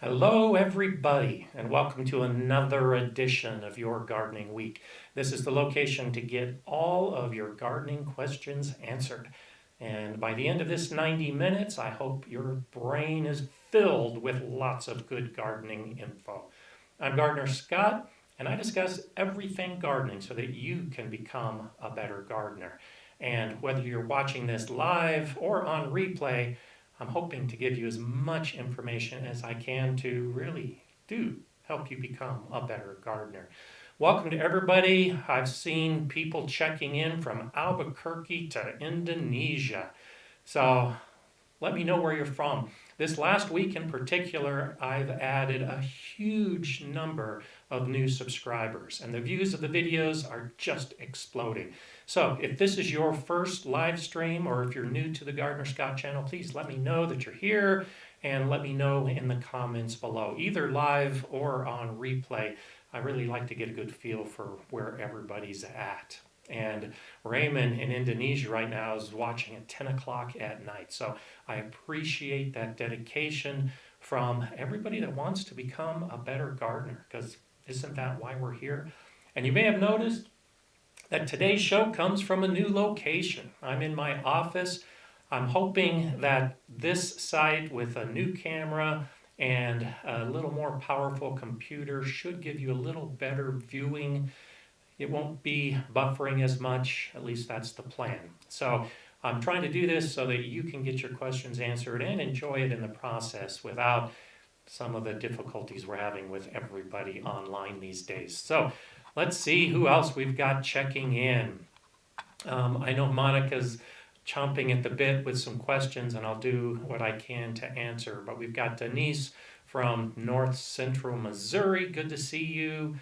Hello, everybody, and welcome to another edition of Your Gardening Week. This is the location to get all of your gardening questions answered. And by the end of this 90 minutes, I hope your brain is filled with lots of good gardening info. I'm Gardener Scott, and I discuss everything gardening so that you can become a better gardener. And whether you're watching this live or on replay, I'm hoping to give you as much information as I can to really do help you become a better gardener. Welcome to everybody. I've seen people checking in from Albuquerque to Indonesia. So let me know where you're from. This last week in particular, I've added a huge number of new subscribers, and the views of the videos are just exploding. So if this is your first live stream, or if you're new to the Gardener Scott channel, please let me know that you're here, and let me know in the comments below, either live or on replay. I really like to get a good feel for where everybody's at. And Raymond in Indonesia right now is watching at 10 o'clock at night. So I appreciate that dedication from everybody that wants to become a better gardener, because isn't that why we're here? And you may have noticed that today's show comes from a new location. I'm in my office. I'm hoping that this site with a new camera and a little more powerful computer should give you a little better viewing. It won't be buffering as much, at least that's the plan. So I'm trying to do this so that you can get your questions answered and enjoy it in the process without some of the difficulties we're having with everybody online these days. So let's see who else we've got checking in. I know Monica's chomping at the bit with some questions, and I'll do what I can to answer. But we've got Denise from North Central Missouri. Good to see you.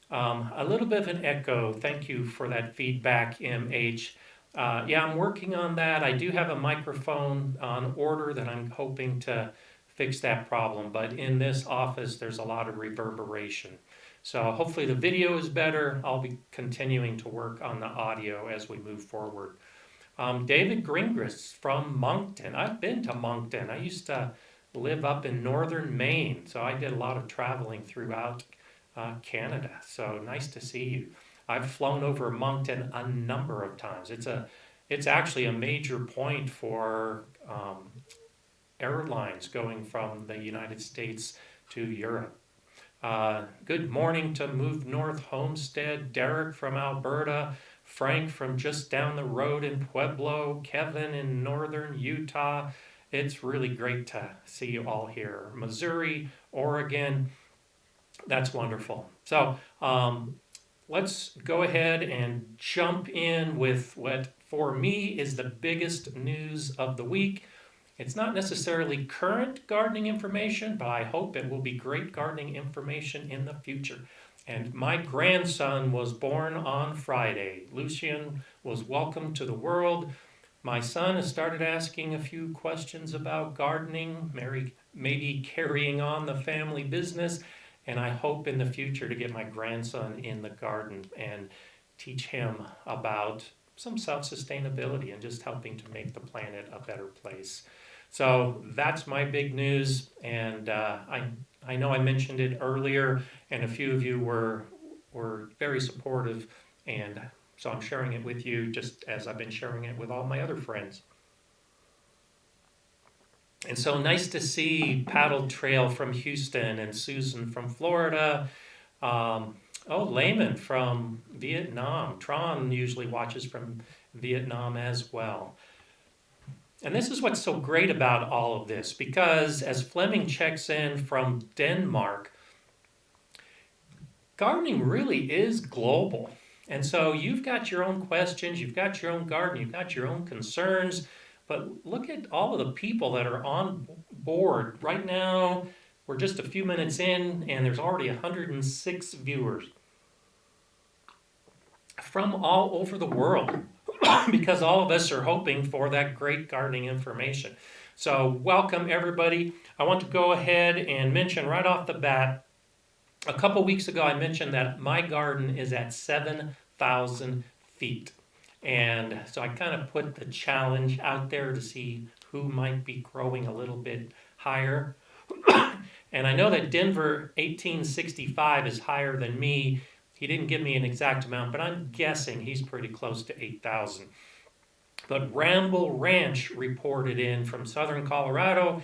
A little bit of an echo. Thank you for that feedback, MH. Yeah, I'm working on that. I do have a microphone on order that I'm hoping to fix that problem. But in this office, there's a lot of reverberation. So hopefully the video is better. I'll be continuing to work on the audio as we move forward. David Gringras from Moncton. I've been to Moncton. I used to live up in northern Maine, so I did a lot of traveling throughout Canada. So nice to see you. I've flown over Moncton a number of times. It's actually a major point for airlines going from the United States to Europe. Good morning to Move North Homestead, Derek from Alberta, Frank from just down the road in Pueblo, Kevin in northern Utah. It's really great to see you all here. Missouri, Oregon, that's wonderful. So let's go ahead and jump in with what for me is the biggest news of the week. It's not necessarily current gardening information, but I hope it will be great gardening information in the future. And my grandson was born on Friday. Lucian was welcomed to the world. My son has started asking a few questions about gardening, maybe carrying on the family business. And I hope in the future to get my grandson in the garden and teach him about some self-sustainability and just helping to make the planet a better place. So that's my big news, and I know I mentioned it earlier, and a few of you were very supportive, and so I'm sharing it with you just as I've been sharing it with all my other friends. And so nice to see Paddle Trail from Houston and Susan from Florida. Layman from Vietnam. Tron usually watches from Vietnam as well. And this is what's so great about all of this, because as Fleming checks in from Denmark, gardening really is global. And so you've got your own questions, you've got your own garden, you've got your own concerns, but look at all of the people that are on board. Right now, we're just a few minutes in, and there's already 106 viewers from all over the world, because all of us are hoping for that great gardening information. So welcome everybody. I want to go ahead and mention right off the bat, a couple weeks ago I mentioned that my garden is at 7,000 feet. And so I kind of put the challenge out there to see who might be growing a little bit higher. And I know that Denver 1865 is higher than me. He didn't give me an exact amount, but I'm guessing he's pretty close to 8,000. But Ramble Ranch reported in from southern Colorado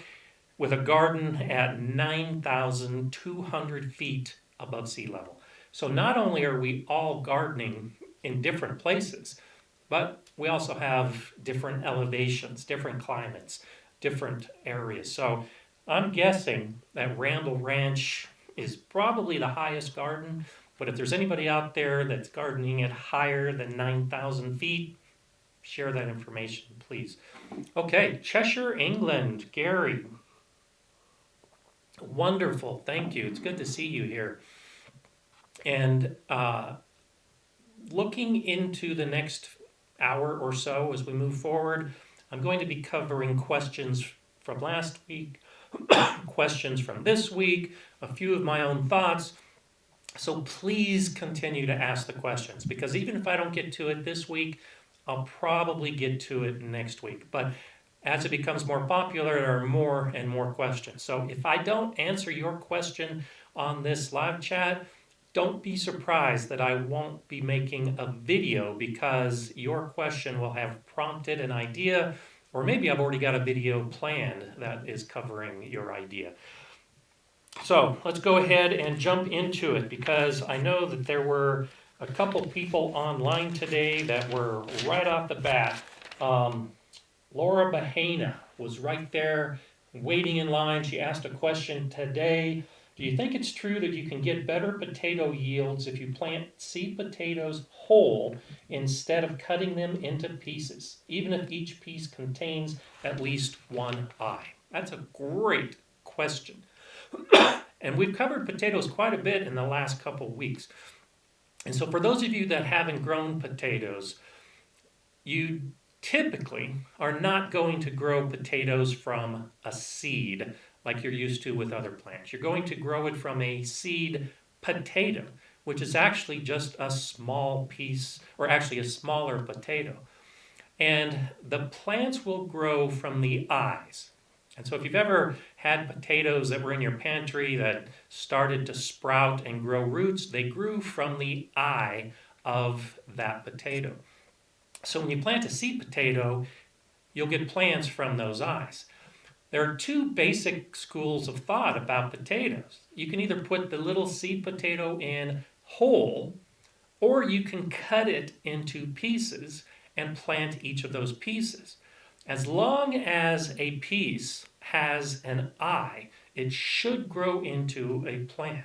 with a garden at 9,200 feet above sea level. So not only are we all gardening in different places, but we also have different elevations, different climates, different areas. So I'm guessing that Ramble Ranch is probably the highest garden, but if there's anybody out there that's gardening at higher than 9,000 feet, share that information, please. Okay, Cheshire, England, Gary. Wonderful, thank you. It's good to see you here. And looking into the next hour or so as we move forward, I'm going to be covering questions from last week, questions from this week, a few of my own thoughts. So please continue to ask the questions, because even if I don't get to it this week, I'll probably get to it next week. But as it becomes more popular, there are more and more questions. So if I don't answer your question on this live chat, don't be surprised that I won't be making a video, because your question will have prompted an idea, or maybe I've already got a video planned that is covering your idea. So let's go ahead and jump into it, because I know that there were a couple people online today that were right off the bat. Laura Bahena was right there waiting in line. She asked a question today. Do you think it's true that you can get better potato yields if you plant seed potatoes whole instead of cutting them into pieces, even if each piece contains at least one eye? That's a great question. And we've covered potatoes quite a bit in the last couple weeks. And so for those of you that haven't grown potatoes, you typically are not going to grow potatoes from a seed like you're used to with other plants. You're going to grow it from a seed potato, which is actually just a small piece, or actually a smaller potato. And the plants will grow from the eyes. And so if you've ever had potatoes that were in your pantry that started to sprout and grow roots, they grew from the eye of that potato. So when you plant a seed potato, you'll get plants from those eyes. There are two basic schools of thought about potatoes. You can either put the little seed potato in whole, or you can cut it into pieces and plant each of those pieces. As long as a piece has an eye, it should grow into a plant.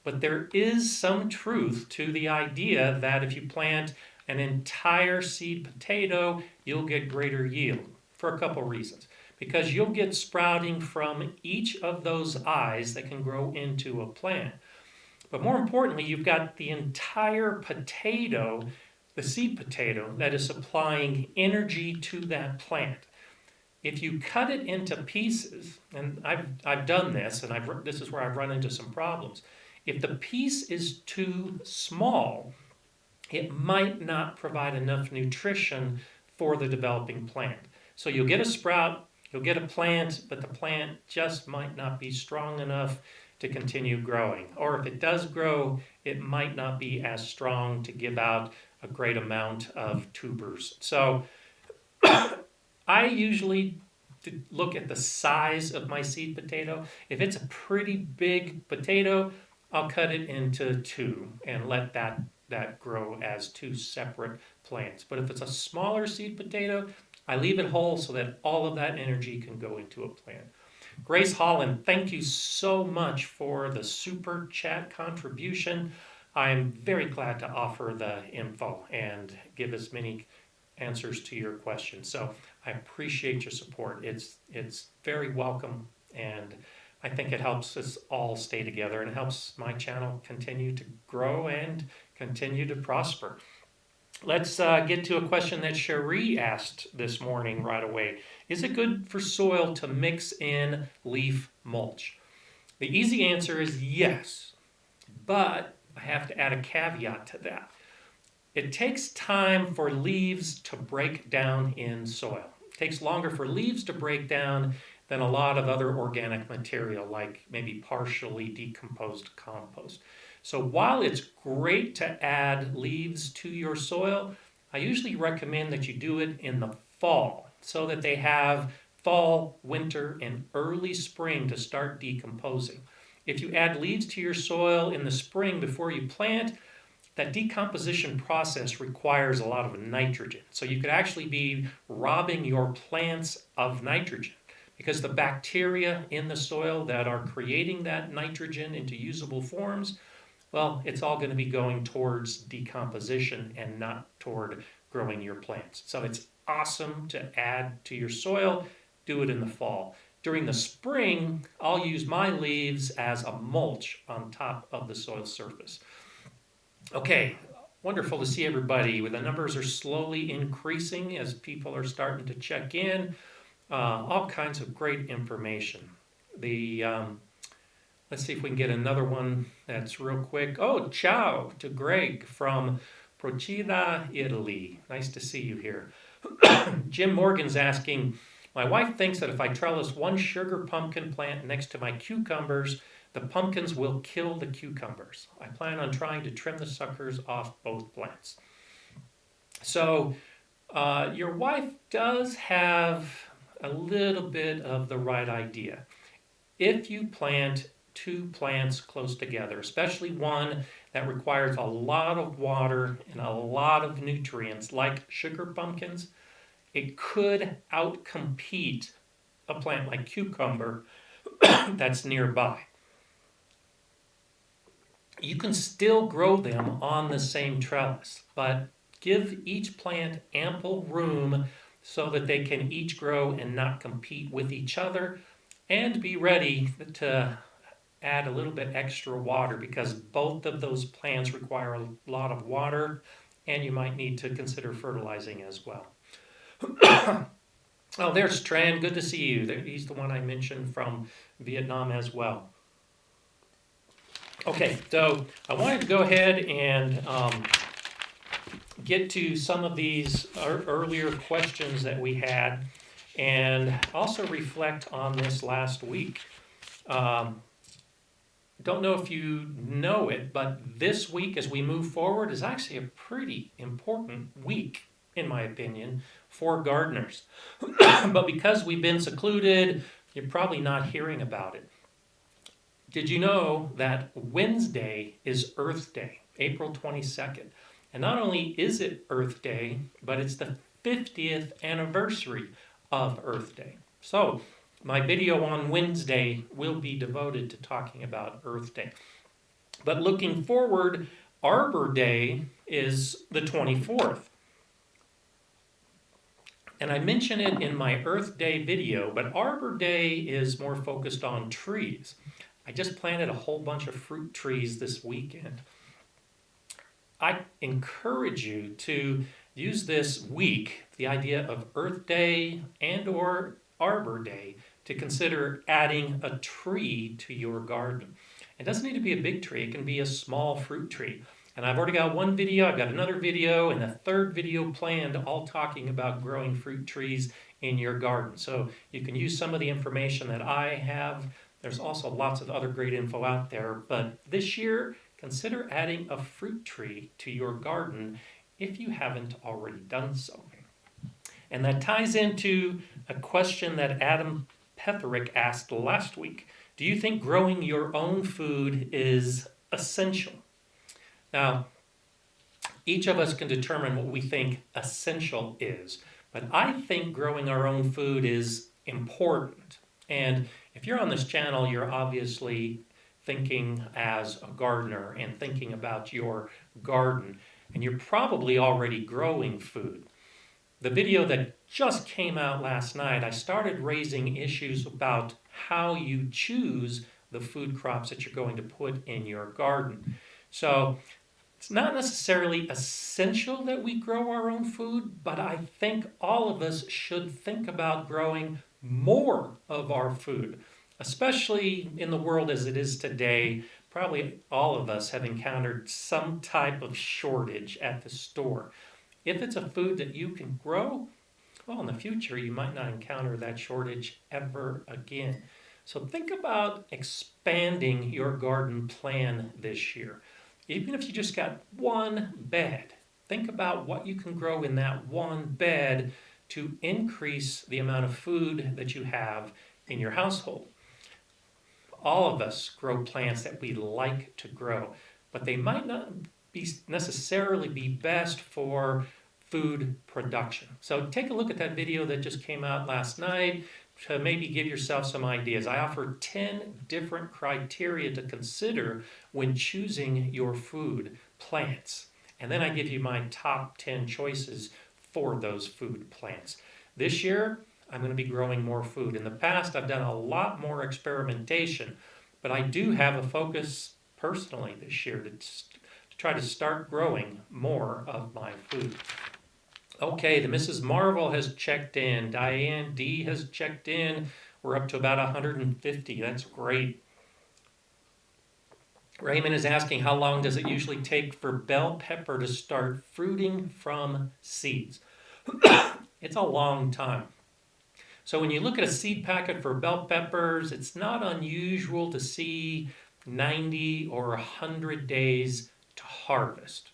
But there is some truth to the idea that if you plant an entire seed potato, you'll get greater yield for a couple reasons. Because you'll get sprouting from each of those eyes that can grow into a plant. But more importantly, you've got the entire potato, the seed potato, that is supplying energy to that plant. If you cut it into pieces, and I've done this, and this is where I've run into some problems. If the piece is too small, it might not provide enough nutrition for the developing plant. So you'll get a sprout, you'll get a plant, but the plant just might not be strong enough to continue growing. Or if it does grow, it might not be as strong to give out a great amount of tubers. So I usually look at the size of my seed potato. If it's a pretty big potato, I'll cut it into two and let that grow as two separate plants. But if it's a smaller seed potato, I leave it whole so that all of that energy can go into a plant. Grace Holland, thank you so much for the super chat contribution. I'm very glad to offer the info and give as many answers to your questions. So I appreciate your support. It's very welcome, and I think it helps us all stay together, and it helps my channel continue to grow and continue to prosper. Let's get to a question that Cherie asked this morning right away. Is it good for soil to mix in leaf mulch? The easy answer is yes, but I have to add a caveat to that. It takes time for leaves to break down in soil. It takes longer for leaves to break down than a lot of other organic material, like maybe partially decomposed compost. So while it's great to add leaves to your soil, I usually recommend that you do it in the fall so that they have fall, winter, and early spring to start decomposing. If you add leaves to your soil in the spring before you plant, that decomposition process requires a lot of nitrogen. So you could actually be robbing your plants of nitrogen because the bacteria in the soil that are creating that nitrogen into usable forms, well, it's all going to be going towards decomposition and not toward growing your plants. So it's awesome to add to your soil. Do it in the fall. During the spring, I'll use my leaves as a mulch on top of the soil surface. Okay, wonderful to see everybody. The numbers are slowly increasing as people are starting to check in. All kinds of great information. Let's see if we can get another one that's real quick. Oh, ciao to Greg from Procida, Italy. Nice to see you here. Jim Morgan's asking, my wife thinks that if I trellis one sugar pumpkin plant next to my cucumbers, the pumpkins will kill the cucumbers. I plan on trying to trim the suckers off both plants. So your wife does have a little bit of the right idea. If you plant two plants close together, especially one that requires a lot of water and a lot of nutrients like sugar pumpkins, it could outcompete a plant like cucumber that's nearby. You can still grow them on the same trellis, but give each plant ample room so that they can each grow and not compete with each other, and be ready to add a little bit extra water because both of those plants require a lot of water, and you might need to consider fertilizing as well. Oh, there's Tran. Good to see you. He's the one I mentioned from Vietnam as well. Okay, so I wanted to go ahead and get to some of these earlier questions that we had and also reflect on this last week. Don't know if you know it, but this week as we move forward is actually a pretty important week, in my opinion, for gardeners. But because we've been secluded, you're probably not hearing about it. Did you know that Wednesday is Earth Day, April 22nd? And not only is it Earth Day, but it's the 50th anniversary of Earth Day. So my video on Wednesday will be devoted to talking about Earth Day. But looking forward, Arbor Day is the 24th. And I mention it in my Earth Day video, but Arbor Day is more focused on trees. I just planted a whole bunch of fruit trees this weekend. I encourage you to use this week, the idea of Earth Day and or Arbor Day, to consider adding a tree to your garden. It doesn't need to be a big tree, it can be a small fruit tree. And I've already got one video, I've got another video, and a third video planned, all talking about growing fruit trees in your garden. So you can use some of the information that I have. There's also lots of other great info out there, but this year, consider adding a fruit tree to your garden if you haven't already done so. And that ties into a question that Adam Petherick asked last week. Do you think growing your own food is essential? Now, each of us can determine what we think essential is, but I think growing our own food is important. And if you're on this channel, you're obviously thinking as a gardener and thinking about your garden, and you're probably already growing food. The video that just came out last night, I started raising issues about how you choose the food crops that you're going to put in your garden. So it's not necessarily essential that we grow our own food, but I think all of us should think about growing more of our food, especially in the world as it is today. Probably all of us have encountered some type of shortage at the store. If it's a food that you can grow, well, in the future, you might not encounter that shortage ever again. So think about expanding your garden plan this year. Even if you just got one bed, think about what you can grow in that one bed to increase the amount of food that you have in your household. All of us grow plants that we like to grow, but they might not be necessarily be best for food production. So take a look at that video that just came out last night to maybe give yourself some ideas. I offer 10 different criteria to consider when choosing your food plants. And then I give you my top 10 choices for those food plants. This year, I'm going to be growing more food. In the past, I've done a lot more experimentation, but I do have a focus personally this year to try to start growing more of my food. Okay, the Mrs. Marvel has checked in. Diane D has checked in. We're up to about 150. That's great. Raymond is asking, how long does it usually take for bell pepper to start fruiting from seeds? It's a long time. So when you look at a seed packet for bell peppers, it's not unusual to see 90 or 100 days to harvest.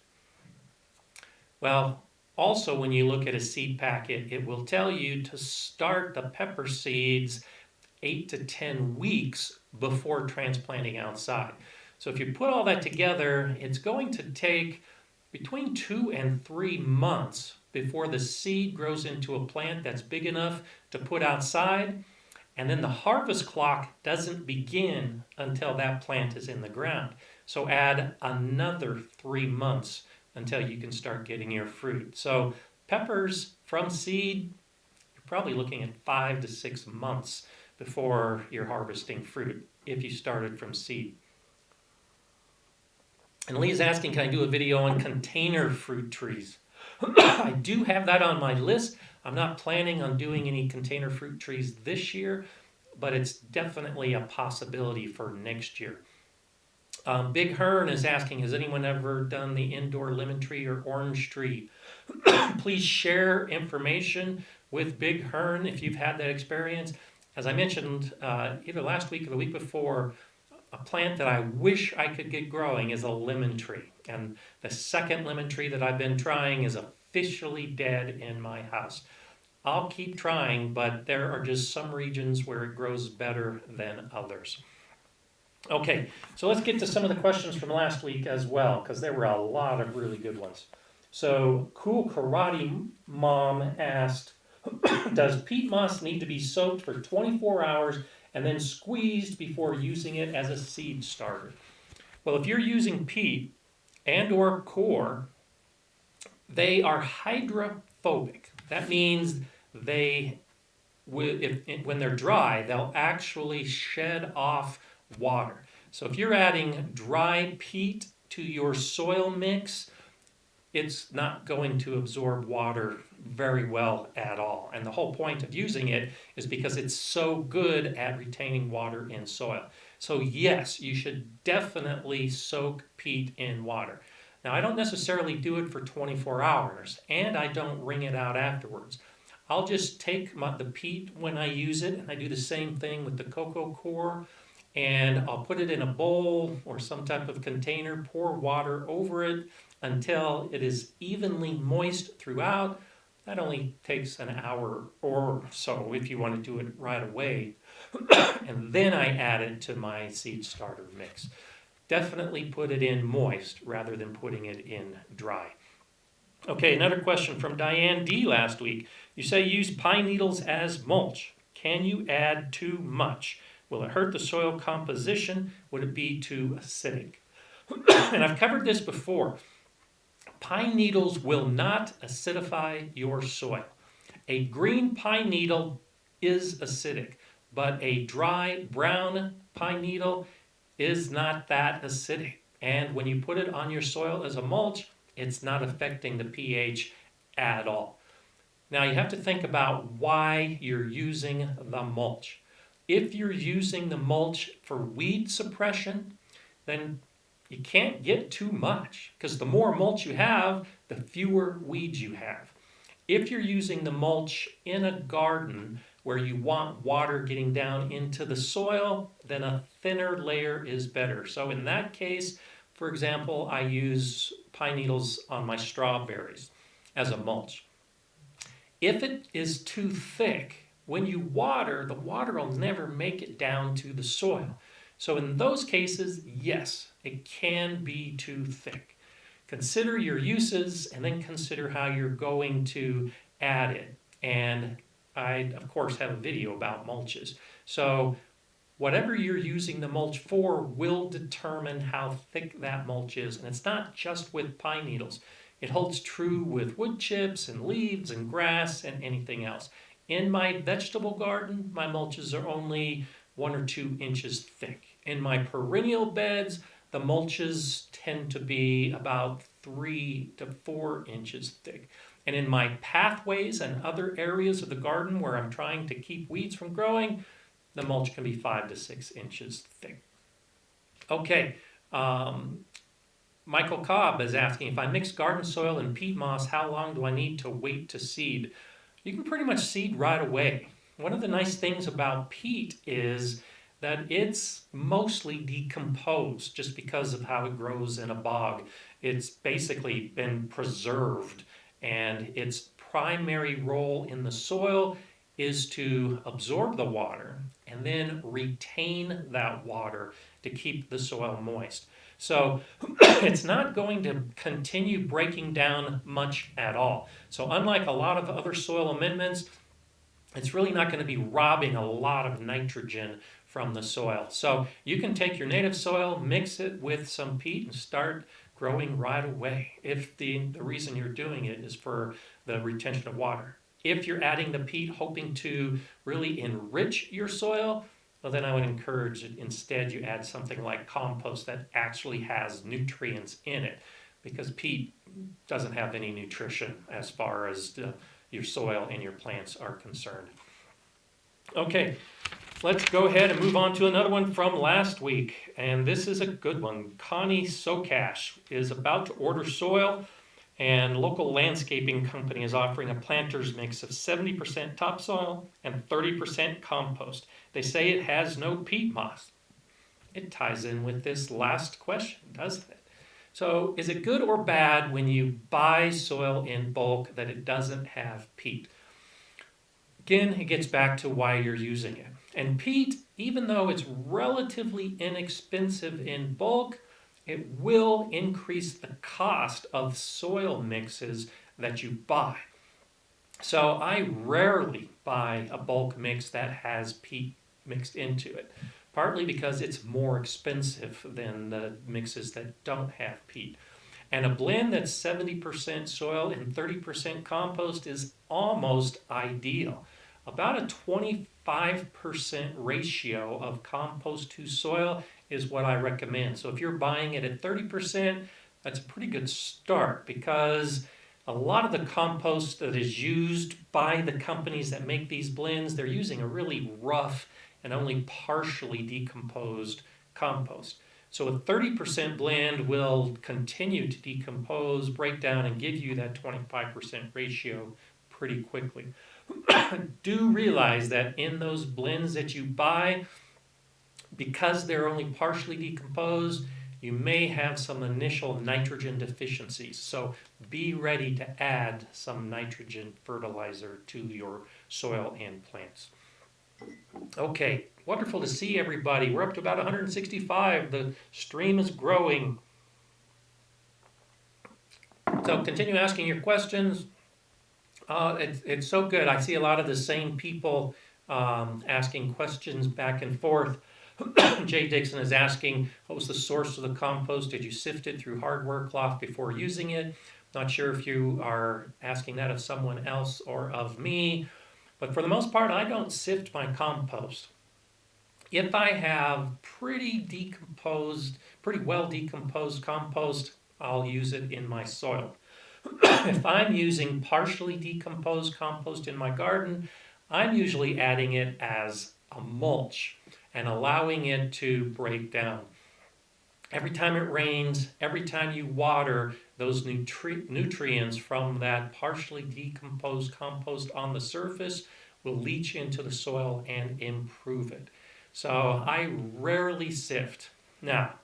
Well, also when you look at a seed packet, it will tell you to start the pepper seeds 8 to 10 weeks before transplanting outside. So if you put all that together, it's going to take between 2 and 3 months before the seed grows into a plant that's big enough to put outside, and then the harvest clock doesn't begin until that plant is in the ground. So add another 3 months until you can start getting your fruit. So peppers from seed, you're probably looking at 5 to 6 months before you're harvesting fruit if you started from seed. And Lee's asking, can I do a video on container fruit trees? I do have that on my list. I'm not planning on doing any container fruit trees this year, but it's definitely a possibility for next year. Big Hearn is asking, has anyone ever done the indoor lemon tree or orange tree? Please share information with Big Hearn if you've had that experience. As I mentioned either last week or the week before, a plant that I wish I could get growing is a lemon tree. And the second lemon tree that I've been trying is officially dead in my house. I'll keep trying, but there are just some regions where it grows better than others. Okay, so let's get to some of the questions from last week as well, because there were a lot of really good ones. So Cool Karate Mom asked, does peat moss need to be soaked for 24 hours and then squeezed before using it as a seed starter? Well, if you're using peat and or coir, they are hydrophobic. That means when they're dry, they'll actually shed off water. So if you're adding dry peat to your soil mix, it's not going to absorb water very well at all. And the whole point of using it is because it's so good at retaining water in soil. So yes, you should definitely soak peat in water. Now, I don't necessarily do it for 24 hours, and I don't wring it out afterwards. I'll just take the peat when I use it, and I do the same thing with the cocoa coir, and I'll put it in a bowl or some type of container, pour water over it until it is evenly moist throughout. That only takes an hour or so if you want to do it right away. And then I add it to my seed starter mix. Definitely put it in moist rather than putting it in dry. Okay, another question from Diane D last week. You say use pine needles as mulch. Can you add too much? Will it hurt the soil composition? Would it be too acidic? And I've covered this before. Pine needles will not acidify your soil. A green pine needle is acidic, but a dry brown pine needle is not that acidic. And when you put it on your soil as a mulch, it's not affecting the pH at all. Now you have to think about why you're using the mulch. If you're using the mulch for weed suppression, then you can't get too much, because the more mulch you have, the fewer weeds you have. If you're using the mulch in a garden where you want water getting down into the soil, then a thinner layer is better. So in that case, for example, I use pine needles on my strawberries as a mulch. If it is too thick, when you water, the water will never make it down to the soil. So in those cases, yes, it can be too thick. Consider your uses and then consider how you're going to add it. And I, of course, have a video about mulches. So whatever you're using the mulch for will determine how thick that mulch is. And it's not just with pine needles. It holds true with wood chips and leaves and grass and anything else. In my vegetable garden, my mulches are only 1 or 2 inches thick. In my perennial beds, the mulches tend to be about 3 to 4 inches thick. And in my pathways and other areas of the garden where I'm trying to keep weeds from growing, the mulch can be 5 to 6 inches thick. Okay, Michael Cobb is asking, if I mix garden soil and peat moss, how long do I need to wait to seed? You can pretty much seed right away. One of the nice things about peat is that it's mostly decomposed just because of how it grows in a bog. It's basically been preserved, and its primary role in the soil is to absorb the water and then retain that water to keep the soil moist. So it's not going to continue breaking down much at all. So unlike a lot of other soil amendments, it's really not going to be robbing a lot of nitrogen from the soil. So you can take your native soil, mix it with some peat, and start growing right away if the reason you're doing it is for the retention of water. If you're adding the peat hoping to really enrich your soil, well, then I would encourage it. Instead, you add something like compost that actually has nutrients in it, because peat doesn't have any nutrition as far as your soil and your plants are concerned. Okay, let's go ahead and move on to another one from last week, and this is a good one. Connie Socash is about to order soil, and local landscaping company is offering a planter's mix of 70% topsoil and 30% compost. They say it has no peat moss. It ties in with this last question, doesn't it? So is it good or bad when you buy soil in bulk that it doesn't have peat? Again, it gets back to why you're using it. And peat, even though it's relatively inexpensive in bulk, it will increase the cost of soil mixes that you buy. So I rarely buy a bulk mix that has peat mixed into it, partly because it's more expensive than the mixes that don't have peat. And a blend that's 70% soil and 30% compost is almost ideal. About a 25% ratio of compost to soil is what I recommend. So if you're buying it at 30%, that's a pretty good start, because a lot of the compost that is used by the companies that make these blends, they're using a really rough and only partially decomposed compost. So a 30% blend will continue to decompose, break down, and give you that 25% ratio pretty quickly. Do realize that in those blends that you buy, because they're only partially decomposed, you may have some initial nitrogen deficiencies. So be ready to add some nitrogen fertilizer to your soil and plants. Okay, wonderful to see everybody. We're up to about 165. The stream is growing. So continue asking your questions. It's so good. I see a lot of the same people asking questions back and forth. Jay Dixon is asking, what was the source of the compost? Did you sift it through hardware cloth before using it? Not sure if you are asking that of someone else or of me, but for the most part, I don't sift my compost. If I have pretty well decomposed compost, I'll use it in my soil. If I'm using partially decomposed compost in my garden, I'm usually adding it as a mulch and allowing it to break down. Every time it rains, every time you water, those nutrients from that partially decomposed compost on the surface will leach into the soil and improve it. So I rarely sift. Now,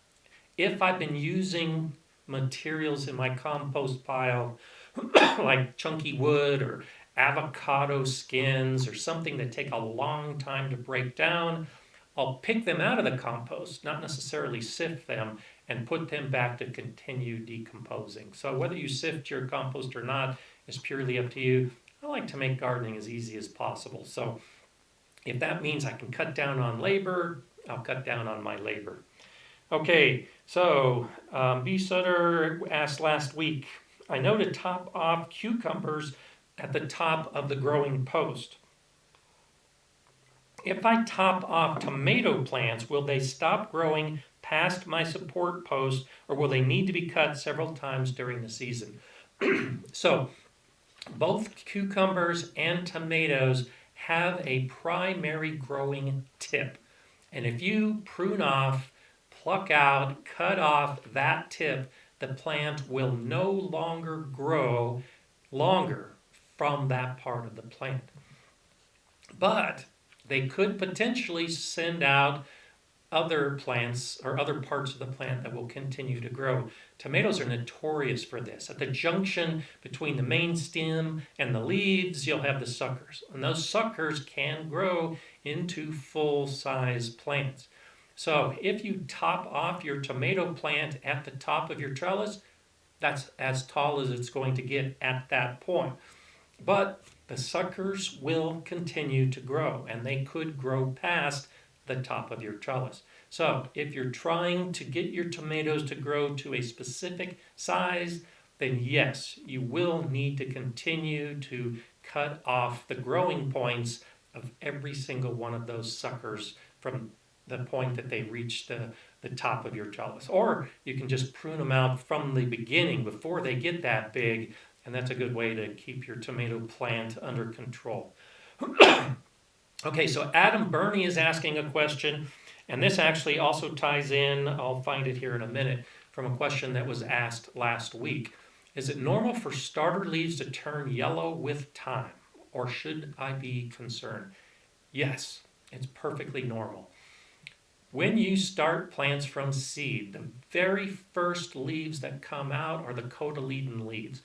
if I've been using materials in my compost pile like chunky wood or avocado skins or something that take a long time to break down, I'll pick them out of the compost, not necessarily sift them, and put them back to continue decomposing. So whether you sift your compost or not is purely up to you. I like to make gardening as easy as possible. So if that means I can cut down on labor, I'll cut down on my labor. Okay, so B. Sutter asked last week, I know to top off cucumbers at the top of the growing post. If I top off tomato plants, will they stop growing past my support post, or will they need to be cut several times during the season? So both cucumbers and tomatoes have a primary growing tip. And if you prune off, pluck out, cut off that tip, the plant will no longer grow longer from that part of the plant. But they could potentially send out other plants or other parts of the plant that will continue to grow. Tomatoes are notorious for this. At the junction between the main stem and the leaves, you'll have the suckers. And those suckers can grow into full-size plants. So if you top off your tomato plant at the top of your trellis, that's as tall as it's going to get at that point. But the suckers will continue to grow, and they could grow past the top of your trellis. So if you're trying to get your tomatoes to grow to a specific size, then yes, you will need to continue to cut off the growing points of every single one of those suckers from the point that they reach the top of your trellis. Or you can just prune them out from the beginning before they get that big, and that's a good way to keep your tomato plant under control. Okay, so Adam Burney is asking a question, and this actually also ties in, I'll find it here in a minute, from a question that was asked last week. Is it normal for starter leaves to turn yellow with time, or should I be concerned? Yes, it's perfectly normal. When you start plants from seed, the very first leaves that come out are the cotyledon leaves.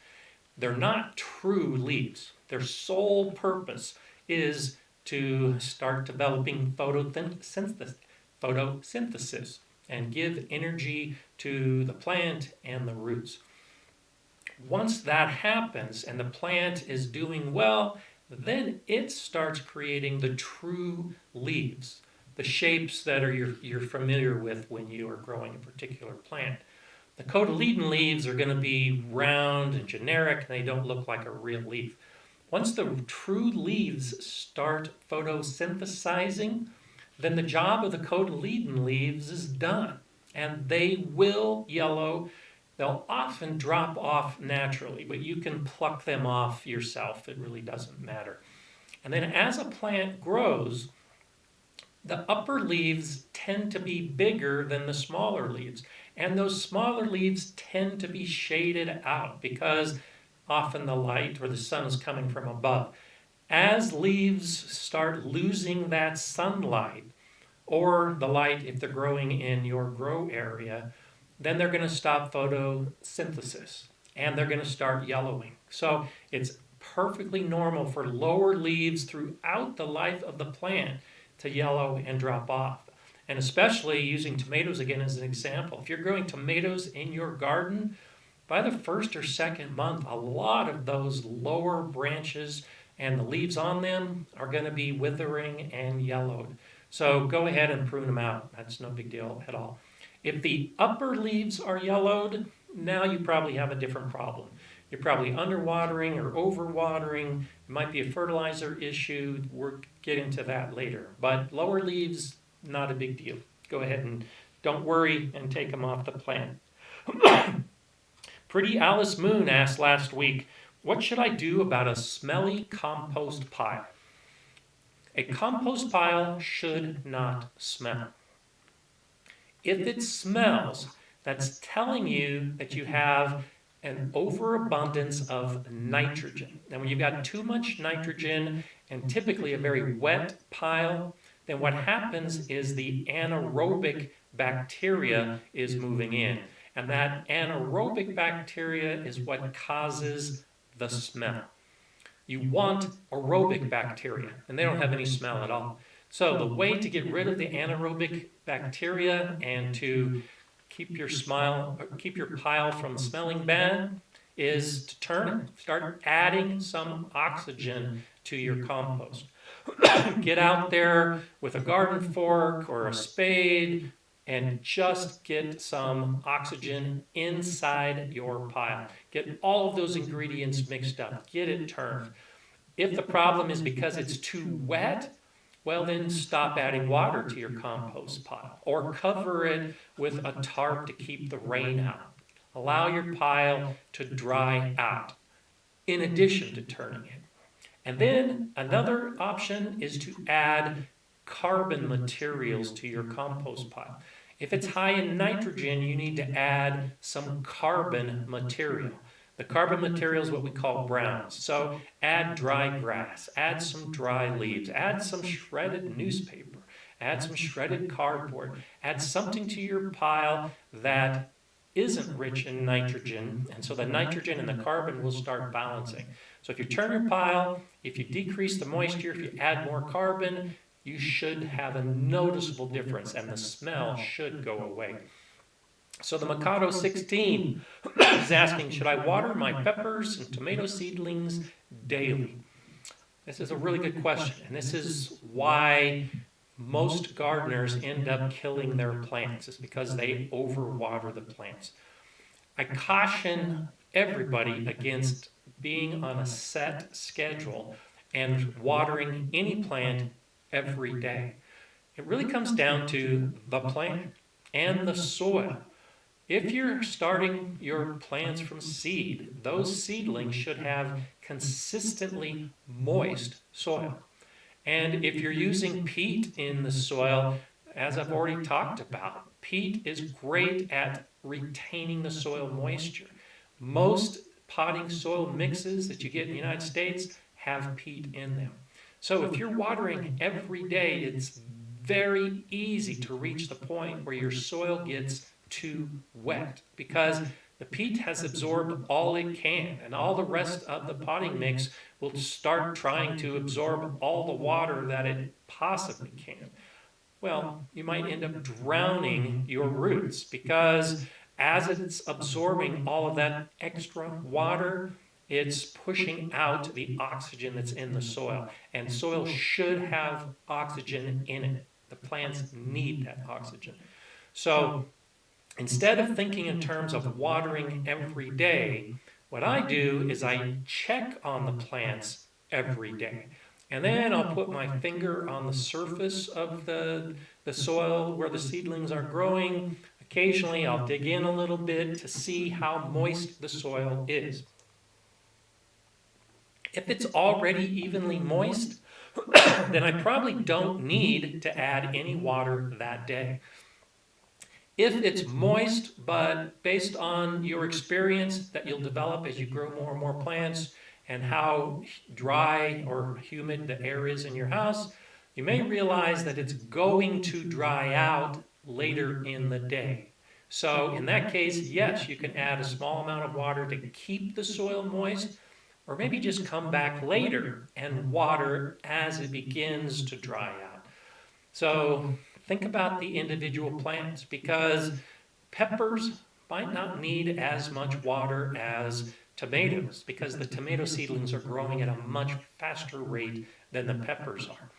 They're not true leaves. Their sole purpose is to start developing photosynthesis and give energy to the plant and the roots. Once that happens and the plant is doing well, then it starts creating the true leaves, the shapes that you're familiar with when you are growing a particular plant. The cotyledon leaves are going to be round and generic, and they don't look like a real leaf. Once the true leaves start photosynthesizing, then the job of the cotyledon leaves is done, and they will yellow. They'll often drop off naturally, but you can pluck them off yourself. It really doesn't matter. And then as a plant grows, the upper leaves tend to be bigger than the smaller leaves. And those smaller leaves tend to be shaded out because often the light or the sun is coming from above. As leaves start losing that sunlight, or the light if they're growing in your grow area, then they're going to stop photosynthesis and they're going to start yellowing. So it's perfectly normal for lower leaves throughout the life of the plant to yellow and drop off. And especially using tomatoes again as an example. If you're growing tomatoes in your garden, by the first or second month, a lot of those lower branches and the leaves on them are going to be withering and yellowed. So go ahead and prune them out. That's no big deal at all. If the upper leaves are yellowed, now you probably have a different problem. You're probably underwatering or overwatering. It might be a fertilizer issue. We'll get into that later. But lower leaves, not a big deal. Go ahead and don't worry and take them off the plant. Pretty Alice Moon asked last week, what should I do about a smelly compost pile? A compost pile should not smell. If it smells, that's telling you that you have an overabundance of nitrogen. And when you've got too much nitrogen and typically a very wet pile, then what happens is the anaerobic bacteria is moving in. And that anaerobic bacteria is what causes the smell. You want aerobic bacteria, and they don't have any smell at all. So the way to get rid of the anaerobic bacteria and to keep your pile from smelling bad is to turn it. Start adding some oxygen to your compost. Get out there with a garden fork or a spade and just get some oxygen inside your pile. Get all of those ingredients mixed up. Get it turned. If the problem is because it's too wet, well, then stop adding water to your compost pile or cover it with a tarp to keep the rain out. Allow your pile to dry out in addition to turning it. And then another option is to add carbon materials to your compost pile. If it's high in nitrogen, you need to add some carbon material. The carbon material is what we call browns. So add dry grass, add some dry leaves, add some shredded newspaper, add some shredded cardboard, add something to your pile that isn't rich in nitrogen, and so the nitrogen and the carbon will start balancing. So if you turn your pile, if you decrease the moisture, if you add more carbon, you should have a noticeable difference, and the smell should go away. So the Mikado 16 is asking, should I water my peppers and tomato seedlings daily? This is a really good question, and this is why most gardeners end up killing their plants. It's because they overwater the plants. I caution everybody against being on a set schedule and watering any plant every day. It really comes down to the plant and the soil. If you're starting your plants from seed, those seedlings should have consistently moist soil. And if you're using peat in the soil, as I've already talked about, peat is great at retaining the soil moisture. Most potting soil mixes that you get in the United States have peat in them. So if you're watering every day, it's very easy to reach the point where your soil gets too wet because the peat has absorbed all it can, and all the rest of the potting mix will start trying to absorb all the water that it possibly can. Well, you might end up drowning your roots because as it's absorbing all of that extra water, it's pushing out the oxygen that's in the soil. And soil should have oxygen in it. The plants need that oxygen. So instead of thinking in terms of watering every day, what I do is I check on the plants every day. And then I'll put my finger on the surface of the soil where the seedlings are growing. Occasionally I'll dig in a little bit to see how moist the soil is. If it's already evenly moist, then I probably don't need to add any water that day. If it's moist, but based on your experience that you'll develop as you grow more and more plants and how dry or humid the air is in your house, you may realize that it's going to dry out later in the day. So in that case, yes, you can add a small amount of water to keep the soil moist, or maybe just come back later and water as it begins to dry out. So think about the individual plants because peppers might not need as much water as tomatoes because the tomato seedlings are growing at a much faster rate than the peppers are.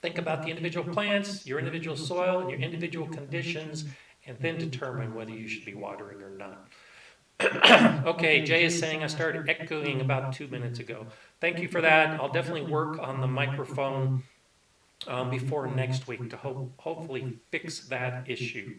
Think about the individual plants, your individual soil, and your individual conditions, and then determine whether you should be watering or not. Okay, Jay is saying I started echoing about 2 minutes ago. Thank you for that. I'll definitely work on the microphone before next week to hopefully fix that issue.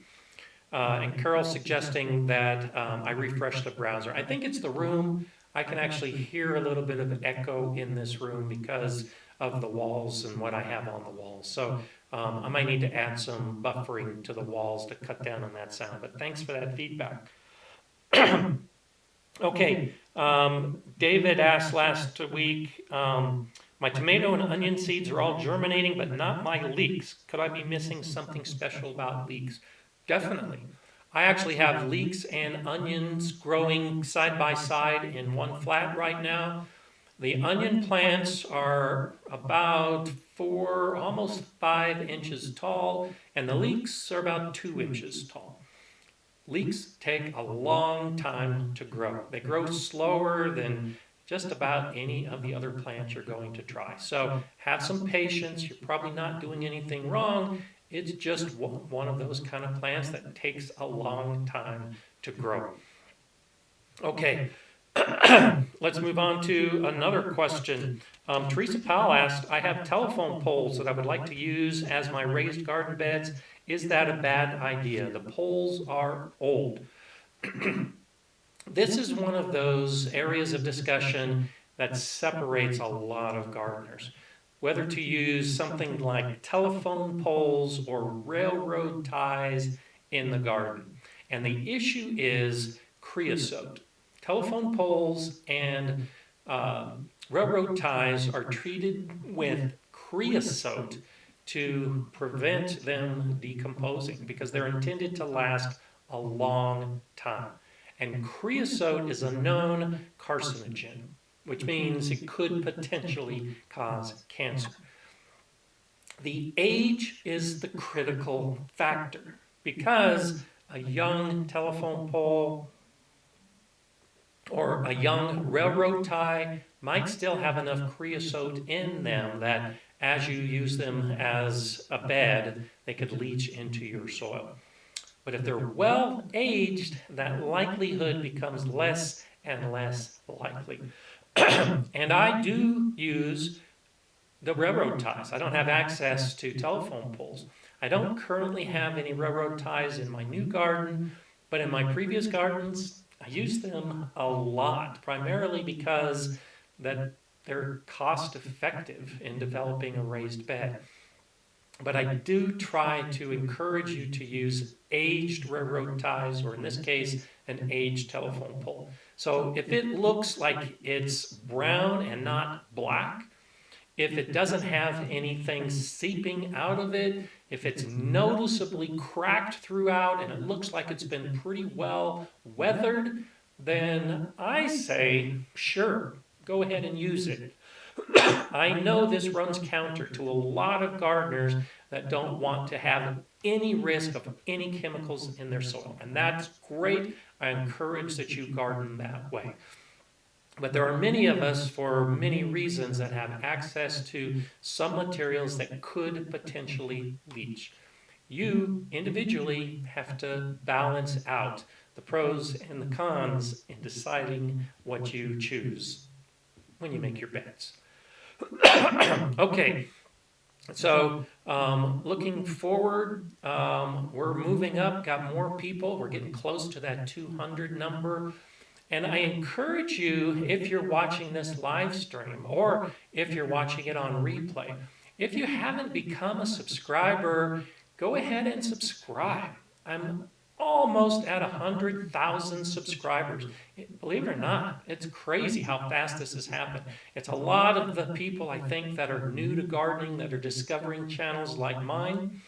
And Carol's suggesting that I refresh the browser. I think it's the room. I can actually hear a little bit of echo in this room because of the walls and what I have on the walls. So I might need to add some buffering to the walls to cut down on that sound. But thanks for that feedback. Okay, David asked last week, my tomato and onion seeds are all germinating, but not my leeks. Could I be missing something special about leeks? Definitely. I actually have leeks and onions growing side by side in one flat right now. The onion plants are about 4, almost 5 inches tall, and the leeks are about 2 inches tall. Leeks take a long time to grow. They grow slower than just about any of the other plants you're going to try. So have some patience. You're probably not doing anything wrong. It's just one of those kind of plants that takes a long time to grow. Okay, let's move on to another question. Teresa Powell asked, I have telephone poles that I would like to use as my raised garden beds. Is that a bad idea? The poles are old. This is one of those areas of discussion that separates a lot of gardeners. Whether to use something like telephone poles or railroad ties in the garden. And the issue is creosote. Telephone poles and railroad ties are treated with creosote to prevent them decomposing because they're intended to last a long time. And creosote is a known carcinogen, which means it could potentially cause cancer. The age is the critical factor because a young telephone pole or a young railroad tie might still have enough creosote in them that as you use them as a bed, they could leach into your soil. But if they're well aged, that likelihood becomes less and less likely. And I do use the railroad ties. I don't have access to telephone poles. I don't currently have any railroad ties in my new garden, but in my previous gardens, I use them a lot, primarily because that they're cost effective in developing a raised bed. But I do try to encourage you to use aged railroad ties, or in this case, an aged telephone pole. So if it looks like it's brown and not black, if it doesn't have anything seeping out of it, if it's noticeably cracked throughout and it looks like it's been pretty well weathered, then I say, sure, go ahead and use it. I know this runs counter to a lot of gardeners that don't want to have any risk of any chemicals in their soil. And that's great. I encourage that you garden that way. But there are many of us, for many reasons, that have access to some materials that could potentially leach. You individually have to balance out the pros and the cons in deciding what you choose when you make your bets. Okay, so looking forward, we're moving up, got more people. We're getting close to that 200 number. And I encourage you, if you're watching this live stream or if you're watching it on replay, if you haven't become a subscriber, go ahead and subscribe. I'm almost at 100,000 subscribers. Believe it or not, it's crazy how fast this has happened. It's a lot of the people, I think, that are new to gardening, that are discovering channels like mine.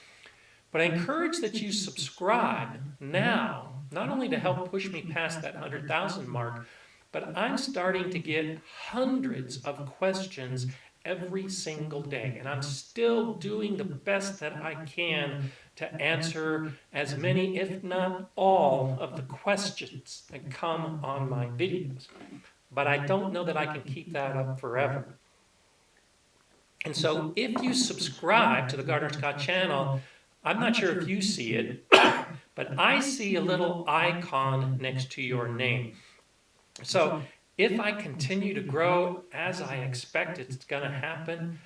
But I encourage that you subscribe now, not only to help push me past that 100,000 mark, but I'm starting to get hundreds of questions every single day. And I'm still doing the best that I can to answer as many, if not all, of the questions that come on my videos. But I don't know that I can keep that up forever. And so if you subscribe to the Gardener Scott channel, I'm not sure if you see it, but I see a little icon next to your name. So if I continue to grow as I expect it's going to happen,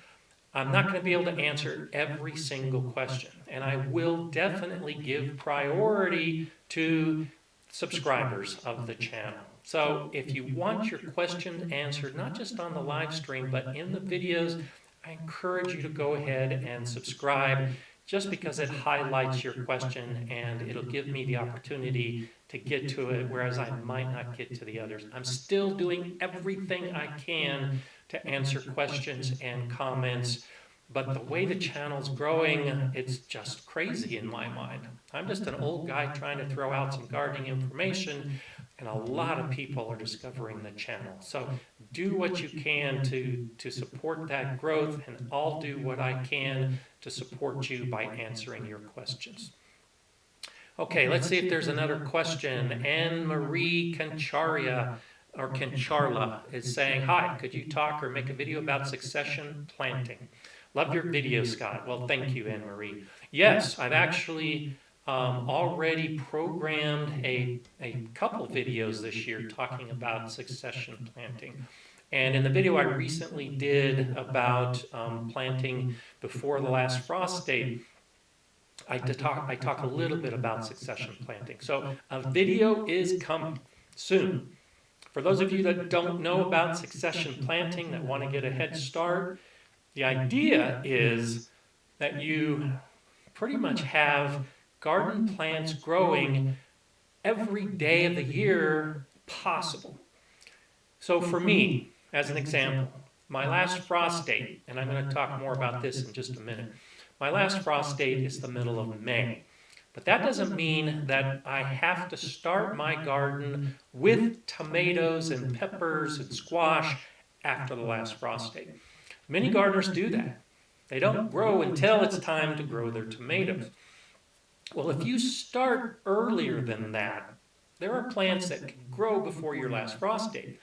I'm not going to be able to answer every single question. And I will definitely give priority to subscribers of the channel. So if you want your question answered, not just on the live stream, but in the videos, I encourage you to go ahead and subscribe. just because it highlights your question and it'll give me the opportunity to get to it, whereas I might not get to the others. I'm still doing everything I can to answer questions and comments, but the way the channel's growing, it's just crazy in my mind. I'm just an old guy trying to throw out some gardening information, and a lot of people are discovering the channel. So do what you can to support that growth, and I'll do what I can to support you by answering your questions. Okay, let's see if there's another question. Anne-Marie Concharia, or Concharla, is saying, hi, could you talk or make a video about succession planting? Love your video, Scott. Well, thank you, Anne-Marie. Yes, I've actually already programmed a couple videos this year talking about succession planting. And in the video I recently did about planting before the last frost date, I talk a little bit about succession planting. So a video is coming soon. For those of you that don't know about succession planting, that want to get a head start, the idea is that you pretty much have garden plants growing every day of the year possible. So for me, as an example, my last frost date, and I'm going to talk more about this in just a minute, my last frost date is the middle of May. But that doesn't mean that I have to start my garden with tomatoes and peppers and squash after the last frost date. Many gardeners do that. They don't grow until it's time to grow their tomatoes. Well, if you start earlier than that, there are plants that can grow before your last frost date.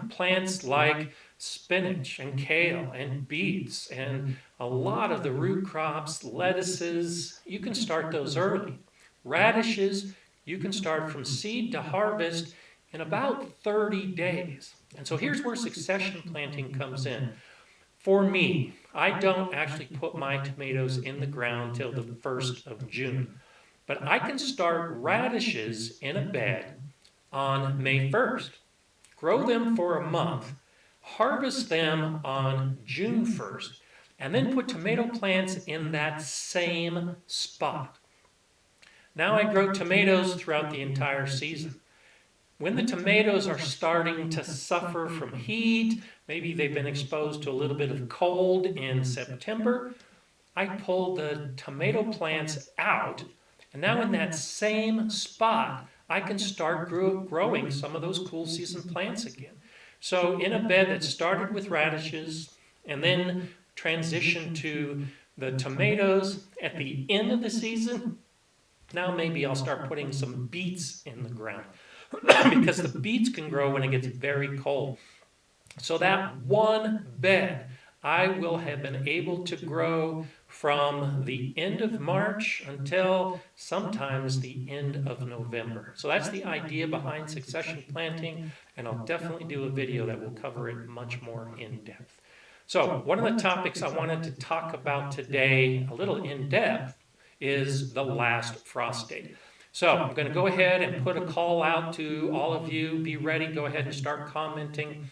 Plants like spinach and kale and beets and a lot of the root crops, lettuces, you can start those early. Radishes, you can start from seed to harvest in about 30 days. And so here's where succession planting comes in. For me, I don't actually put my tomatoes in the ground till the 1st of June. But I can start radishes in a bed on May 1st. Grow them for a month, harvest them on June 1st, and then put tomato plants in that same spot. Now I grow tomatoes throughout the entire season. When the tomatoes are starting to suffer from heat, maybe they've been exposed to a little bit of cold in September, I pull the tomato plants out, and now in that same spot, I can start growing some of those cool season plants again. So in a bed that started with radishes and then transitioned to the tomatoes at the end of the season, now maybe I'll start putting some beets in the ground because the beets can grow when it gets very cold. So that one bed I will have been able to grow from the end of March until sometimes the end of November. So that's the idea behind succession planting, and I'll definitely do a video that will cover it much more in depth. So one of the topics I wanted to talk about today, a little in depth, is the last frost date. So I'm going to go ahead and put a call out to all of you. Be ready. Go ahead and start commenting.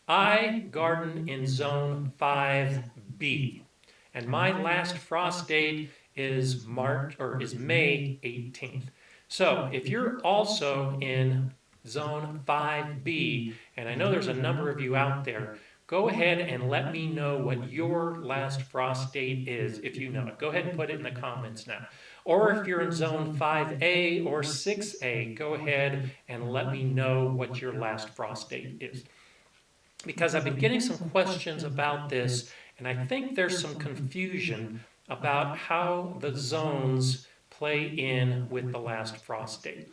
I garden in zone 5B, and my last frost date is May 18th. So if you're also in zone 5B, and I know there's a number of you out there, go ahead and let me know what your last frost date is, if you know it. Go ahead and put it in the comments now. Or if you're in zone 5A or 6A, go ahead and let me know what your last frost date is. Because I've been getting some questions about this, and I think there's some confusion about how the zones play in with the last frost date.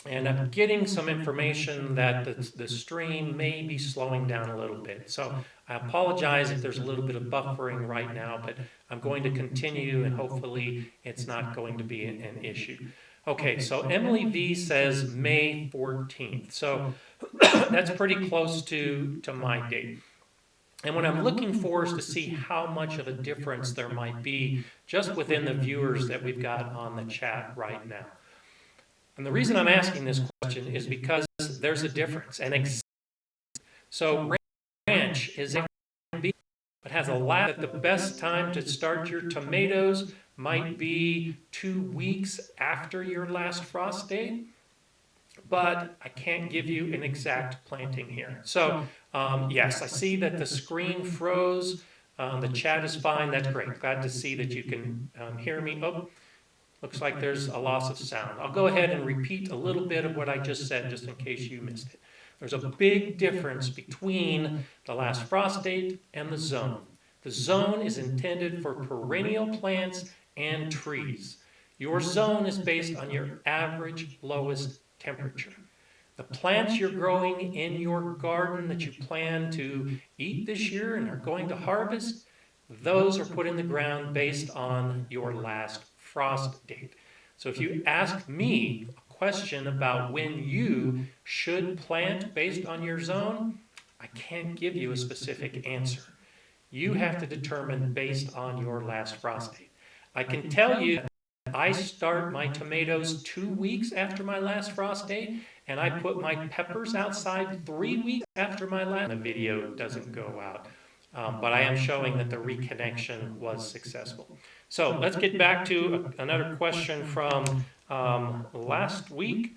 And I'm getting some information that the stream may be slowing down a little bit. So I apologize if there's a little bit of buffering right now, but I'm going to continue and hopefully it's not going to be an issue. Okay, so Emily V says May 14th. So that's pretty close to my date. And what I'm looking for is to see how much of a difference there might be just within the viewers that we've got on the chat right now. And the reason I'm asking this question is because there's a difference. And so ranch is but has a lot that the best time to start your tomatoes might be 2 weeks after your last frost date, but I can't give you an exact planting here. So yes, I see that the screen froze. The chat is fine. That's great. Glad to see that you can hear me. Oh, looks like there's a loss of sound. I'll go ahead and repeat a little bit of what I just said, just in case you missed it. There's a big difference between the last frost date and the zone. The zone is intended for perennial plants and trees. Your zone is based on your average lowest temperature. The plants you're growing in your garden that you plan to eat this year and are going to harvest, those are put in the ground based on your last frost date. So if you ask me a question about when you should plant based on your zone, I can't give you a specific answer. You have to determine based on your last frost date. I can tell you I start my tomatoes 2 weeks after my last frost date, and I put my peppers outside 3 weeks after my last. The video doesn't go out, but I am showing that the reconnection was successful. So let's get back to another question from last week.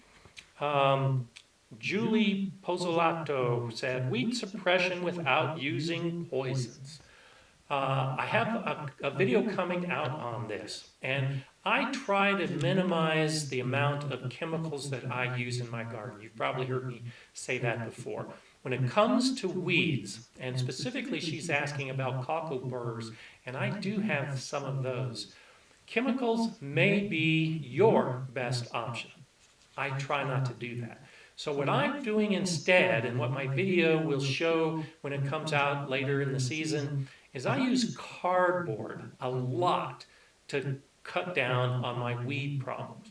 Julie Pozzolato said, weed suppression without using poisons. I have a video coming out on this, and I try to minimize the amount of chemicals that I use in my garden. You've probably heard me say that before. When it comes to weeds, and specifically she's asking about cockle burrs, and I do have some of those, chemicals may be your best option. I try not to do that. So what I'm doing instead, and what my video will show when it comes out later in the season, is I use cardboard a lot to cut down on my weed problems.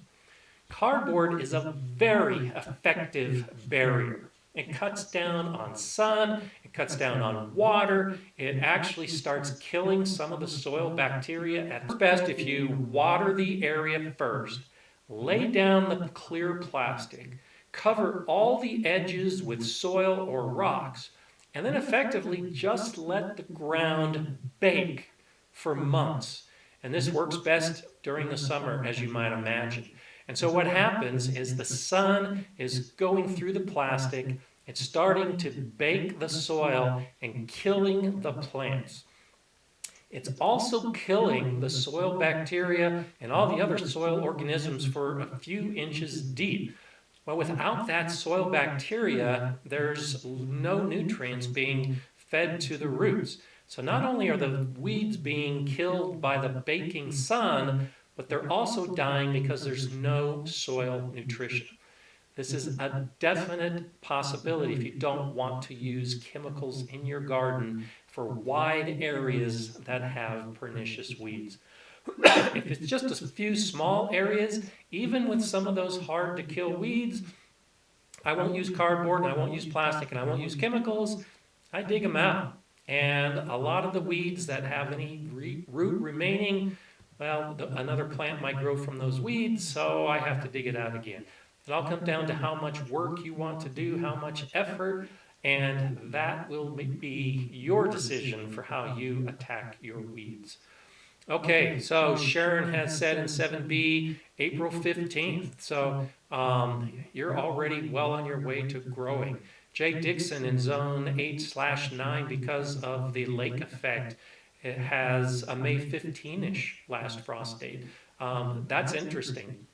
Cardboard is a very effective barrier. It cuts down on sun, it cuts down on water, it actually starts killing some of the soil bacteria. At best, if you water the area first, lay down the clear plastic, cover all the edges with soil or rocks, and then effectively just let the ground bake for months. And this works best during the summer, as you might imagine. And so what happens is the sun is going through the plastic, it's starting to bake the soil and killing the plants. It's also killing the soil bacteria and all the other soil organisms for a few inches deep. Well, without that soil bacteria, there's no nutrients being fed to the roots. So not only are the weeds being killed by the baking sun, but they're also dying because there's no soil nutrition. This is a definite possibility if you don't want to use chemicals in your garden for wide areas that have pernicious weeds. If it's just a few small areas, even with some of those hard to kill weeds, I won't use cardboard and I won't use plastic and I won't use chemicals. I dig them out. And a lot of the weeds that have any root remaining, well, another plant might grow from those weeds, so I have to dig it out again. It all comes down to how much work you want to do, how much effort, and that will be your decision for how you attack your weeds. Okay, so Sharon has said in 7B, April 15th. So you're already well on your way to growing. Jay Dixon in zone 8/9, because of the lake effect, it has a May 15-ish last frost date. That's interesting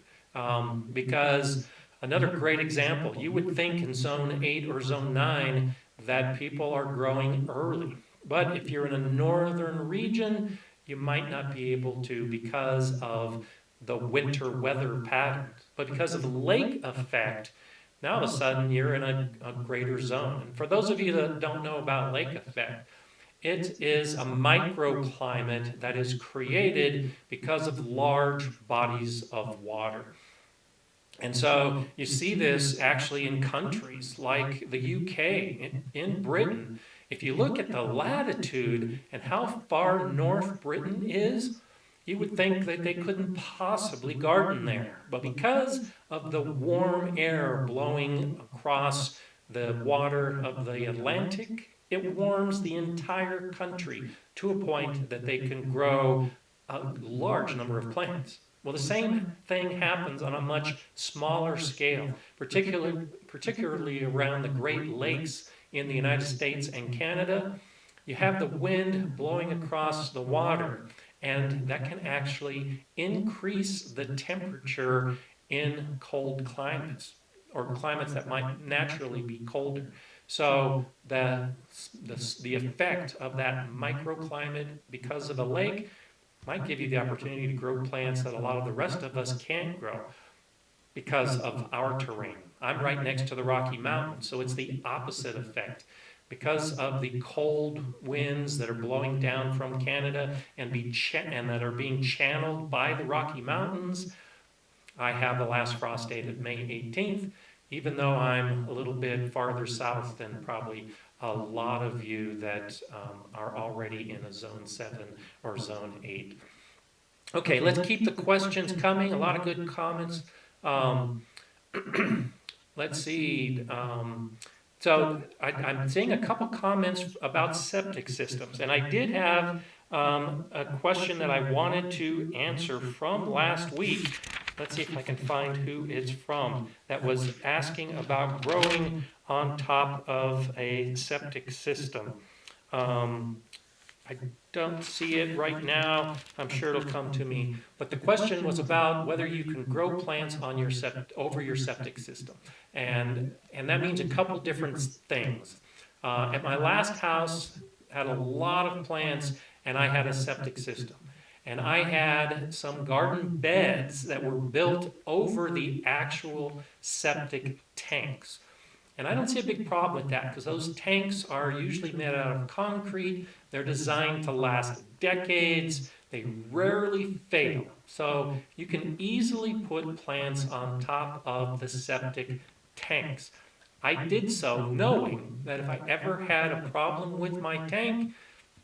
because another great example, you would think in zone 8 or zone 9 that people are growing early. But if you're in a northern region, you might not be able to because of the winter weather patterns. But because of the lake effect, now all of a sudden you're in a greater zone. And for those of you that don't know about lake effect, it is a microclimate that is created because of large bodies of water. And so you see this actually in countries like the UK, in Britain. If you look at the latitude and how far north Britain is, you would think that they couldn't possibly garden there. But because of the warm air blowing across the water of the Atlantic it warms the entire country to a point that they can grow a large number of plants. Well, the same thing happens on a much smaller scale, particularly around the Great Lakes in the United States and Canada. You have the wind blowing across the water, and that can actually increase the temperature in cold climates or climates that might naturally be colder. So the effect of that microclimate because of a lake might give you the opportunity to grow plants that a lot of the rest of us can't grow because of our terrain. I'm right next to the Rocky Mountains, so it's the opposite effect. Because of the cold winds that are blowing down from Canada and that are being channeled by the Rocky Mountains, I have the last frost date of May 18th, even though I'm a little bit farther south than probably a lot of you that are already in a zone 7 or zone 8. Okay, let's keep the questions coming. A lot of good comments. Let's see. So I'm seeing a couple comments about septic systems, and I did have a question that I wanted to answer from last week. Let's see if I can find who it's from that was asking about growing on top of a septic system. I don't see it right now. I'm sure it'll come to me. But the question was about whether you can grow plants on your over your septic system. And that means a couple different things. At my last house, had a lot of plants, and I had a septic system. And I had some garden beds that were built over the actual septic tanks. And I don't see a big problem with that because those tanks are usually made out of concrete. They're designed to last decades. They rarely fail. So you can easily put plants on top of the septic tanks. I did so knowing that if I ever had a problem with my tank,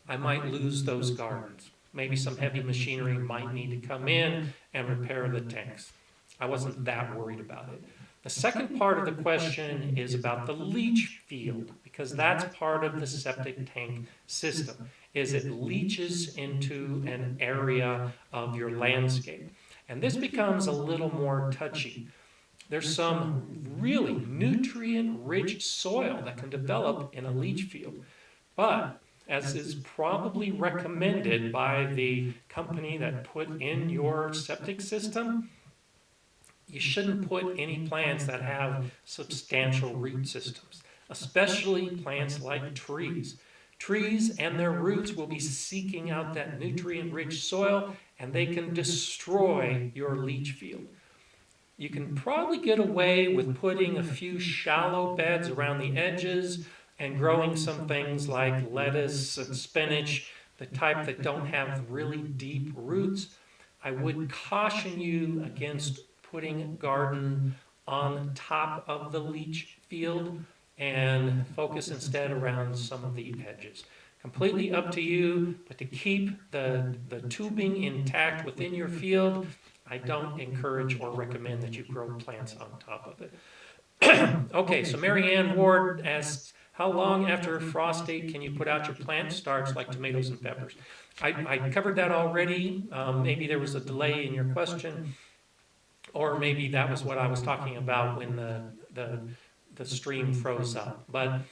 I might lose those gardens. Maybe some heavy machinery might need to come in and repair the tanks. I wasn't that worried about it. The second part of the question is about the leach field, because that's part of the septic tank system, is it leaches into an area of your landscape. And this becomes a little more touchy. There's some really nutrient-rich soil that can develop in a leach field, but as is probably recommended by the company that put in your septic system, you shouldn't put any plants that have substantial root systems, especially plants like trees. Trees and their roots will be seeking out that nutrient-rich soil, and they can destroy your leach field. You can probably get away with putting a few shallow beds around the edges and growing some things like lettuce and spinach, the type that don't have really deep roots. I would caution you against putting garden on top of the leach field and focus instead around some of the edges. Completely up to you, but to keep the tubing intact within your field, I don't encourage or recommend that you grow plants on top of it. Okay, so Mary Ann Ward asks, how long after frost date can you put out your plant starts like tomatoes and peppers? I covered that already. Maybe there was a delay in your question, or maybe that was what I was talking about when the stream froze up. But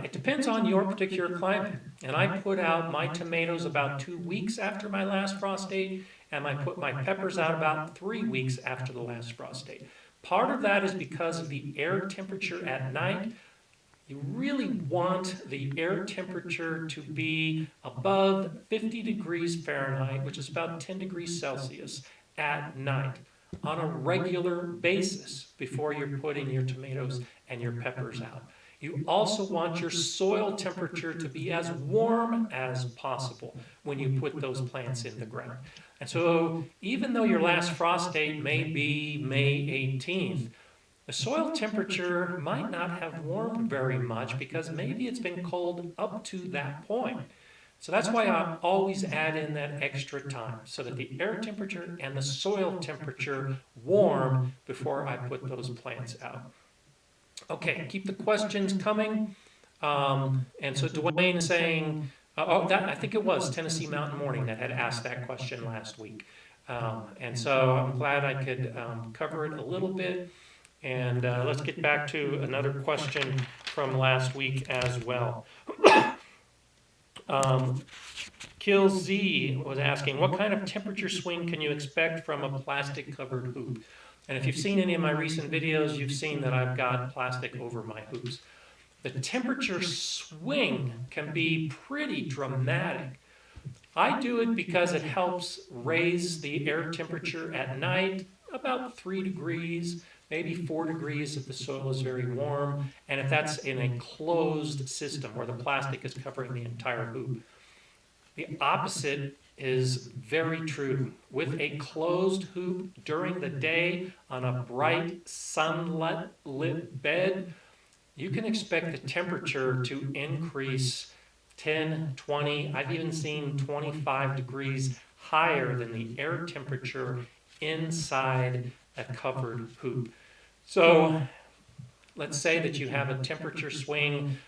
it depends on your particular climate. And I put out my tomatoes about 2 weeks after my last frost date, and I put my peppers out about 3 weeks after the last frost date. Part of that is because of the air temperature at night. You really want the air temperature to be above 50 degrees Fahrenheit, which is about 10 degrees Celsius, at night on a regular basis before you're putting your tomatoes and your peppers out. You also want your soil temperature to be as warm as possible when you put those plants in the ground. And so even though your last frost date may be May 18th, the soil temperature might not have warmed very much because maybe it's been cold up to that point. So that's why I always add in that extra time so that the air temperature and the soil temperature warm before I put those plants out. Okay, keep the questions coming. And so Dwayne is saying, that I think it was Tennessee Mountain Morning that had asked that question last week. And so I'm glad I could cover it a little bit. And let's get back to another question from last week as well. Kill Z was asking, what kind of temperature swing can you expect from a plastic covered hoop? And if you've seen any of my recent videos, you've seen that I've got plastic over my hoops. The temperature swing can be pretty dramatic. I do it because it helps raise the air temperature at night about 3 degrees, maybe 4 degrees if the soil is very warm, and if that's in a closed system where the plastic is covering the entire hoop. The opposite is very true. With a closed hoop during the day on a bright sunlit bed, you can expect the temperature to increase 10, 20, I've even seen 25 degrees higher than the air temperature inside a covered hoop. So let's say that you have a temperature swing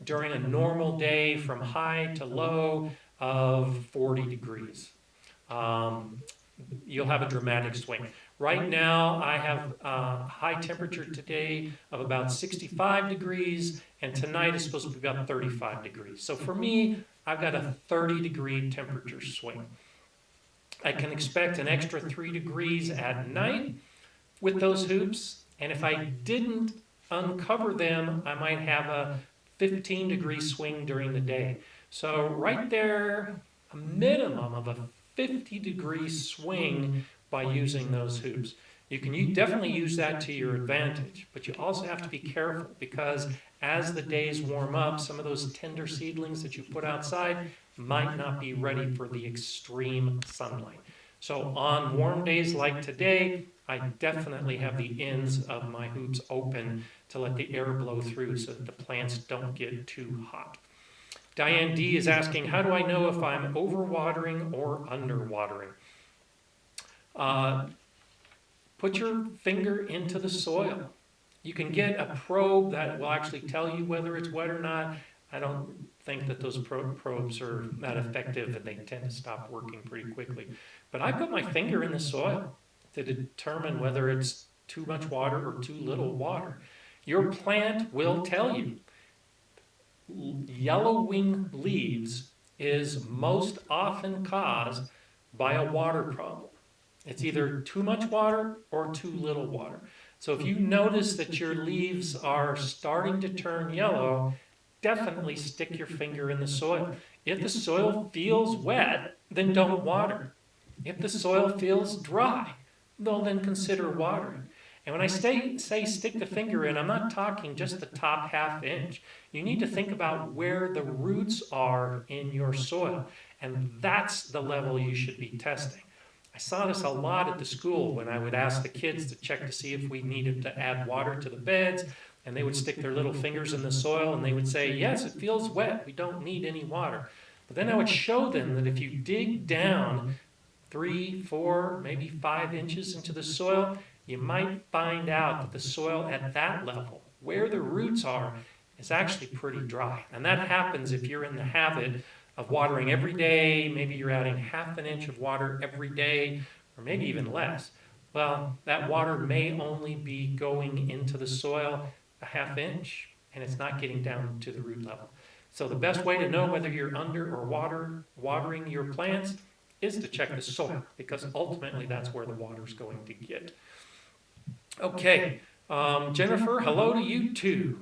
during a normal day from high to low of 40 degrees. You'll have a dramatic swing. Right now, I have a high temperature today of about 65 degrees, and tonight is supposed to be about 35 degrees. So for me, I've got a 30-degree temperature swing. I can expect an extra 3 degrees at night with those hoops, and if I didn't uncover them, I might have a 15-degree swing during the day. So right there, a minimum of a 50-degree swing by using those hoops. You can definitely use that to your advantage, but you also have to be careful because as the days warm up, some of those tender seedlings that you put outside might not be ready for the extreme sunlight. So on warm days like today, I definitely have the ends of my hoops open to let the air blow through so that the plants don't get too hot. Diane D is asking, how do I know if I'm overwatering or underwatering? Put your finger into the soil. You can get a probe that will actually tell you whether it's wet or not. I don't think that those probes are that effective and they tend to stop working pretty quickly. But I put my finger in the soil to determine whether it's too much water or too little water. Your plant will tell you. Yellowing leaves is most often caused by a water problem. It's either too much water or too little water. So if you notice that your leaves are starting to turn yellow, definitely stick your finger in the soil. If the soil feels wet, then don't water. If the soil feels dry, well, then consider watering. And when I say stick the finger in, I'm not talking just the top ½ inch. You need to think about where the roots are in your soil, and that's the level you should be testing. I saw this a lot at the school when I would ask the kids to check to see if we needed to add water to the beds, and they would stick their little fingers in the soil and they would say, yes, it feels wet, we don't need any water. But then I would show them that if you dig down 3, 4, maybe 5 inches into the soil, you might find out that the soil at that level, where the roots are, is actually pretty dry. And that happens if you're in the habit of watering every day, maybe you're adding ½ an inch of water every day, or maybe even less. Well, that water may only be going into the soil a ½ inch, and it's not getting down to the root level. So the best way to know whether you're under or watering your plants is to check the soil, because ultimately that's where the water's going to get. Okay, Jennifer, hello to you too.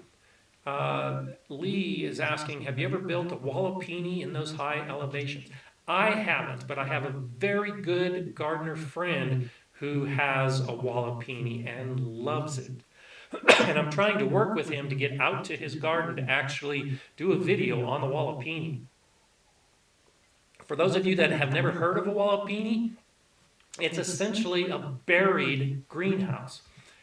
Lee is asking, have you ever built a wallopini in those high elevations? I haven't, but I have a very good gardener friend who has a wallopini and loves it. And I'm trying to work with him to get out to his garden to actually do a video on the wallopini. For those of you that have never heard of a wallopini, it's essentially a buried greenhouse.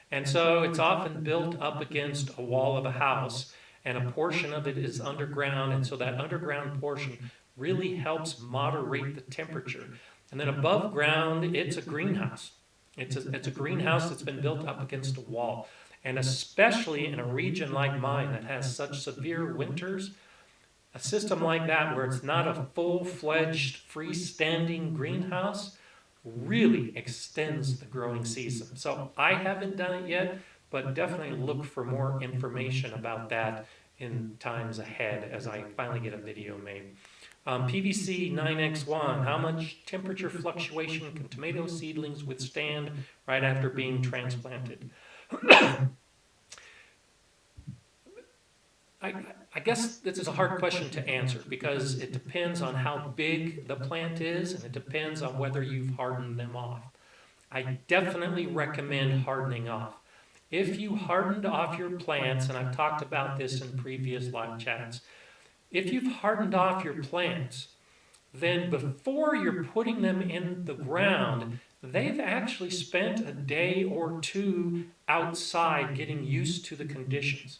And so it's often built up against a wall of a house, and a portion of it is underground, and so that underground portion really helps moderate the temperature. And then above ground, it's a greenhouse. It's a greenhouse that's been built up against a wall. And especially in a region like mine that has such severe winters, a system like that where it's not a full-fledged freestanding greenhouse really extends the growing season. So I haven't done it yet, but definitely look for more information about that in times ahead as I finally get a video made. PVC 9X1, how much temperature fluctuation can tomato seedlings withstand right after being transplanted? I, I guess this is a hard question to answer because it depends on how big the plant is and it depends on whether you've hardened them off. I definitely recommend hardening off. If you hardened off your plants, and I've talked about this in previous live chats, if you've hardened off your plants, then before you're putting them in the ground, they've actually spent a day or two outside getting used to the conditions.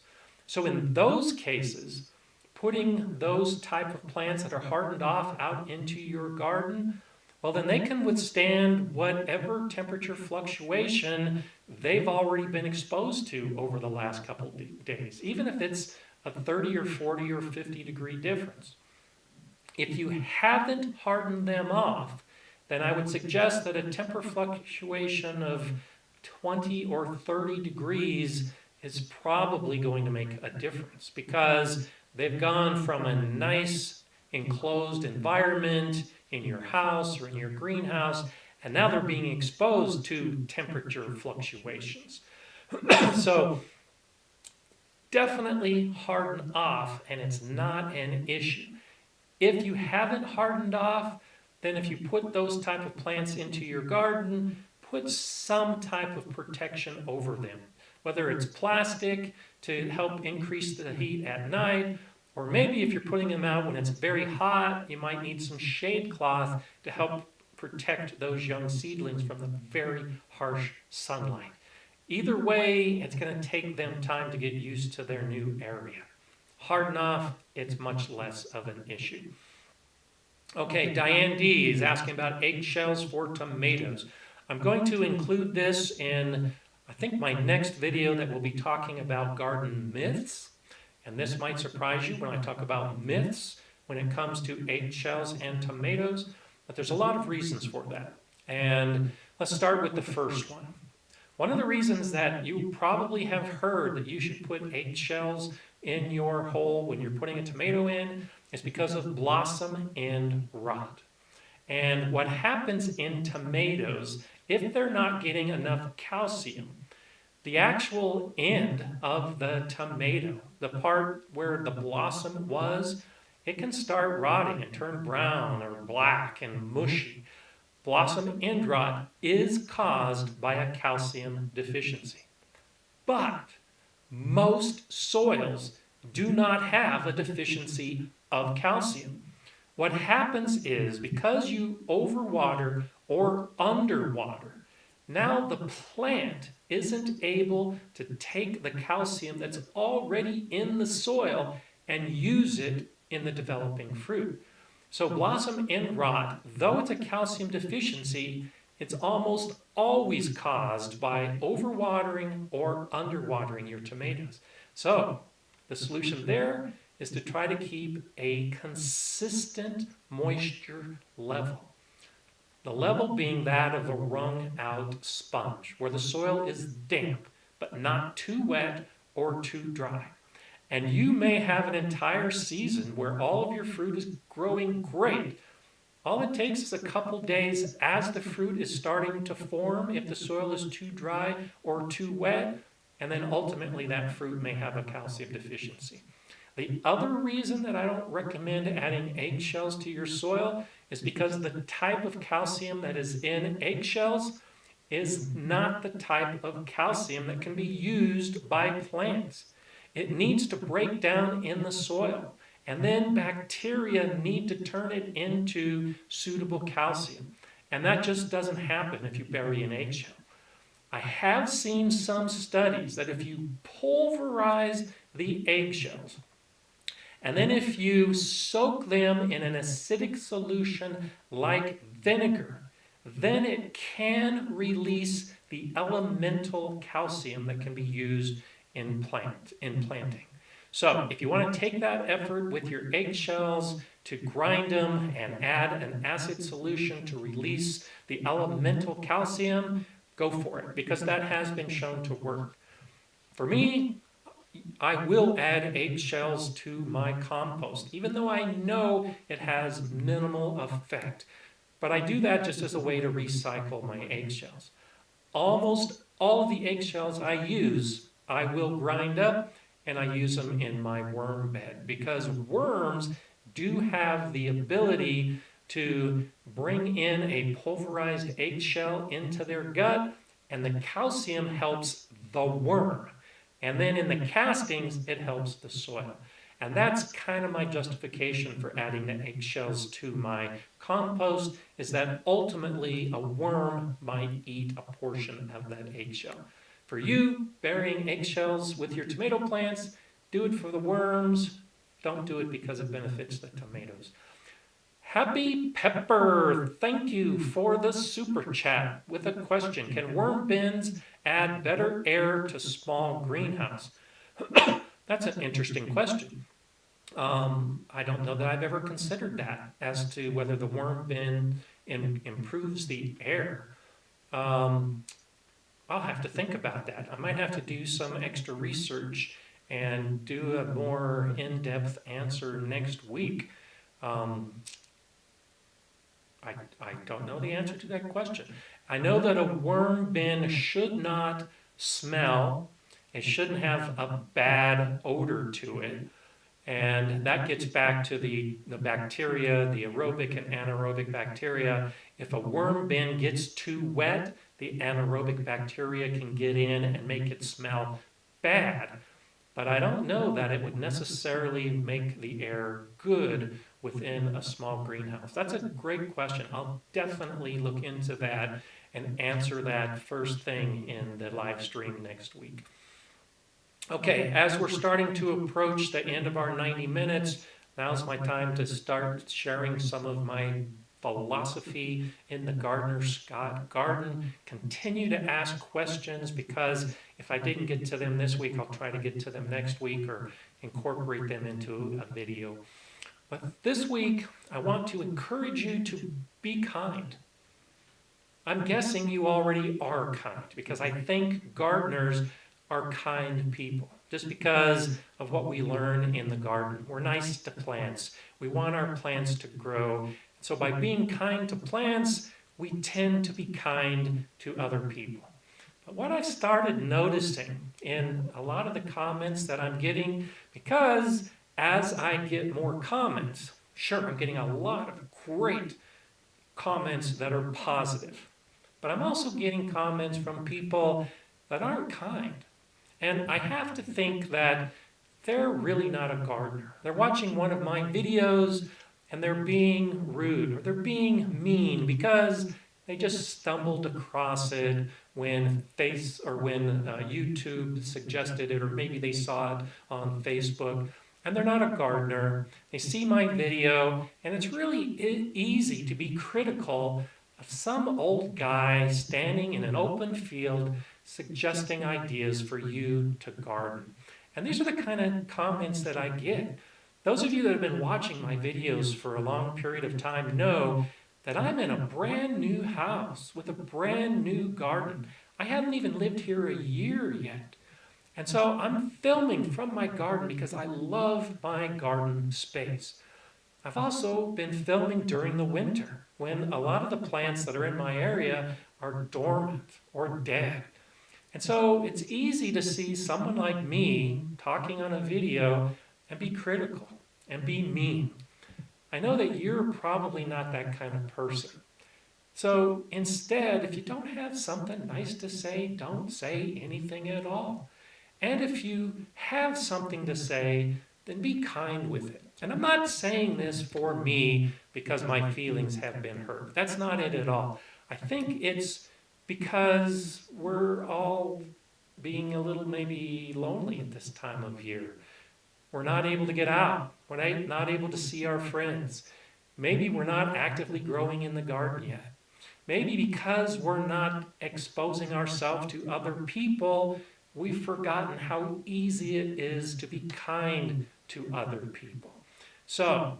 So in those cases, putting those type of plants that are hardened off out into your garden, well, then they can withstand whatever temperature fluctuation they've already been exposed to over the last couple of days, even if it's a 30 or 40 or 50 degree difference. If you haven't hardened them off, then I would suggest that a temperature fluctuation of 20 or 30 degrees is probably going to make a difference because they've gone from a nice enclosed environment in your house or in your greenhouse, and now they're being exposed to temperature fluctuations. So definitely harden off, and it's not an issue. If you haven't hardened off, then if you put those type of plants into your garden, put some type of protection over them. Whether it's plastic to help increase the heat at night, or maybe if you're putting them out when it's very hot, you might need some shade cloth to help protect those young seedlings from the very harsh sunlight. Either way, it's going to take them time to get used to their new area. Harden off, it's much less of an issue. Okay, Diane D is asking about eggshells for tomatoes. I'm going to include this in, I think, my next video that will be talking about garden myths. And this might surprise you when I talk about myths when it comes to eggshells and tomatoes, but there's a lot of reasons for that. And let's start with the first one. One of the reasons that you probably have heard that you should put eggshells in your hole when you're putting a tomato in is because of blossom end rot. And what happens in tomatoes, if they're not getting enough calcium, the actual end of the tomato, the part where the blossom was, it can start rotting and turn brown or black and mushy. Blossom end rot is caused by a calcium deficiency. But most soils do not have a deficiency of calcium. What happens is because you overwater or underwater, now the plant isn't able to take the calcium that's already in the soil and use it in the developing fruit. So blossom end rot, though it's a calcium deficiency, it's almost always caused by overwatering or underwatering your tomatoes. So the solution there is to try to keep a consistent moisture level. The level being that of a wrung out sponge, where the soil is damp, but not too wet or too dry. And you may have an entire season where all of your fruit is growing great. All it takes is a couple days as the fruit is starting to form if the soil is too dry or too wet, and then ultimately that fruit may have a calcium deficiency. The other reason that I don't recommend adding eggshells to your soil is because the type of calcium that is in eggshells is not the type of calcium that can be used by plants. It needs to break down in the soil, and then bacteria need to turn it into suitable calcium. And that just doesn't happen if you bury an eggshell. I have seen some studies that if you pulverize the eggshells, and then if you soak them in an acidic solution like vinegar, then it can release the elemental calcium that can be used in planting. So if you want to take that effort with your eggshells to grind them and add an acid solution to release the elemental calcium, go for it, because that has been shown to work. For me, I will add eggshells to my compost, even though I know it has minimal effect. But I do that just as a way to recycle my eggshells. Almost all of the eggshells I use, I will grind up and I use them in my worm bed, because worms do have the ability to bring in a pulverized eggshell into their gut, and the calcium helps the worm. And then in the castings, it helps the soil. And that's kind of my justification for adding the eggshells to my compost, is that ultimately a worm might eat a portion of that eggshell. For you, burying eggshells with your tomato plants, do it for the worms. Don't do it because it benefits the tomatoes. Happy Pepper, thank you for the super chat with a question. Can worm bins add better air to small greenhouse? That's an interesting question. I don't know that I've ever considered that as to whether the worm bin improves the air. I'll have to think about that. I might have to do some extra research and do a more in-depth answer next week. I don't know the answer to that question. I know that a worm bin should not smell. It shouldn't have a bad odor to it. And that gets back to the bacteria, the aerobic and anaerobic bacteria. If a worm bin gets too wet, the anaerobic bacteria can get in and make it smell bad. But I don't know that it would necessarily make the air good within a small greenhouse. That's a great question. I'll definitely look into that and answer that first thing in the live stream next week. Okay, as we're starting to approach the end of our 90 minutes, now's my time to start sharing some of my philosophy in the Gardener Scott Garden. Continue to ask questions, because if I didn't get to them this week, I'll try to get to them next week or incorporate them into a video. But this week, I want to encourage you to be kind. I'm guessing you already are kind, because I think gardeners are kind people, just because of what we learn in the garden. We're nice to plants. We want our plants to grow. So by being kind to plants, we tend to be kind to other people. But what I've started noticing in a lot of the comments that I'm getting, because as I get more comments, sure, I'm getting a lot of great comments that are positive, but I'm also getting comments from people that aren't kind. And I have to think that they're really not a gardener. They're watching one of my videos and they're being rude or they're being mean because they just stumbled across it when YouTube suggested it, or maybe they saw it on Facebook. And they're not a gardener. They see my video, and it's really easy to be critical of some old guy standing in an open field suggesting ideas for you to garden. And these are the kind of comments that I get. Those of you that have been watching my videos for a long period of time know that I'm in a brand new house with a brand new garden. I haven't even lived here a year yet. And so I'm filming from my garden because I love my garden space. I've also been filming during the winter when a lot of the plants that are in my area are dormant or dead. And so it's easy to see someone like me talking on a video and be critical and be mean. I know that you're probably not that kind of person. So instead, if you don't have something nice to say, don't say anything at all. And if you have something to say, then be kind with it. And I'm not saying this for me because my feelings have been hurt. That's not it at all. I think it's because we're all being a little maybe lonely at this time of year. We're not able to get out. We're not able to see our friends. Maybe we're not actively growing in the garden yet. Maybe because we're not exposing ourselves to other people, we've forgotten how easy it is to be kind to other people. So,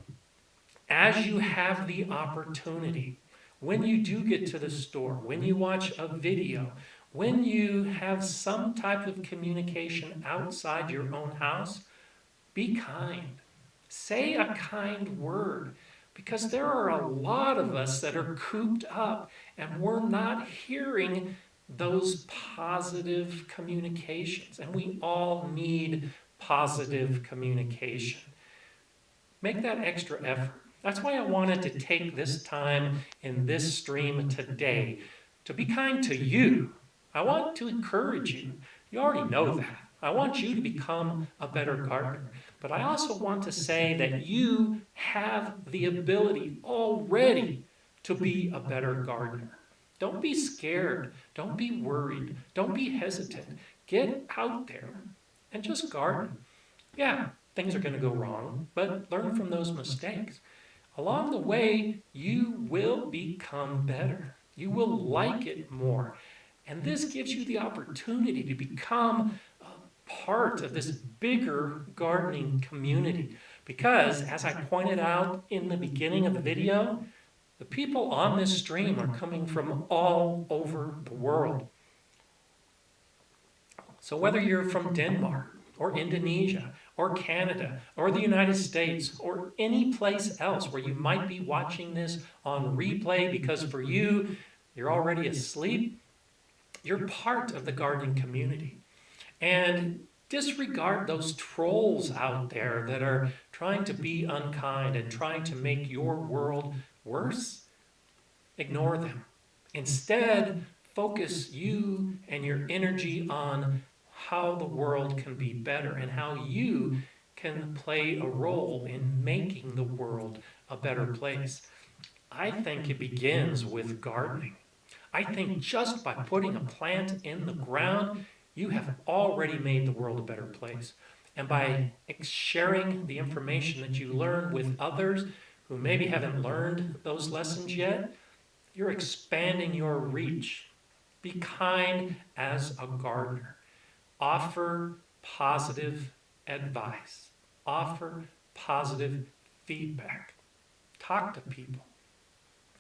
as you have the opportunity, when you do get to the store, when you watch a video, when you have some type of communication outside your own house, be kind. Say a kind word. Because there are a lot of us that are cooped up and we're not hearing those positive communications. And we all need positive communication. Make that extra effort. That's why I wanted to take this time in this stream today to be kind to you. I want to encourage you. You already know that. I want you to become a better gardener. But I also want to say that you have the ability already to be a better gardener. Don't be scared. Don't be worried. Don't be hesitant. Get out there and just garden. Yeah, things are going to go wrong, but learn from those mistakes. Along the way, you will become better. You will like it more. And this gives you the opportunity to become a part of this bigger gardening community. Because, as I pointed out in the beginning of the video, the people on this stream are coming from all over the world. So whether you're from Denmark, or Indonesia, or Canada, or the United States, or any place else where you might be watching this on replay because for you, you're already asleep, you're part of the gardening community. And disregard those trolls out there that are trying to be unkind and trying to make your world worse. Ignore them. Instead, focus you and your energy on how the world can be better and how you can play a role in making the world a better place. I think it begins with gardening. I think just by putting a plant in the ground, you have already made the world a better place. And by sharing the information that you learn with others who maybe haven't learned those lessons yet, you're expanding your reach. Be kind as a gardener. Offer positive advice. Offer positive feedback. Talk to people.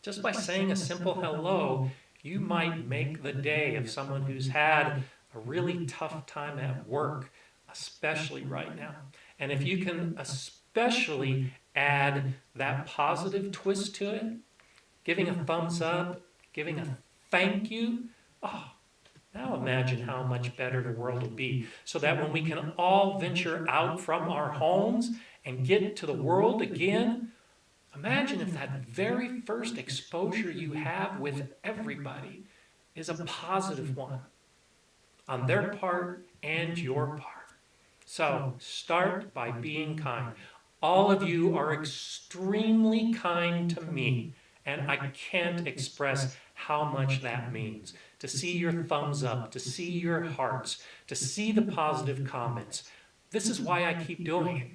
Just by saying a simple hello, you might make the day of someone who's had a really tough time at work, especially right now. And if you can especially add that positive twist to it, giving a thumbs up, giving a thank you, oh, now imagine how much better the world will be, so that when we can all venture out from our homes and get to the world again, imagine if that very first exposure you have with everybody is a positive one on their part and your part. So start by being kind. All of you are extremely kind to me, and I can't express how much that means. To see your thumbs up, to see your hearts, to see the positive comments. This is why I keep doing it.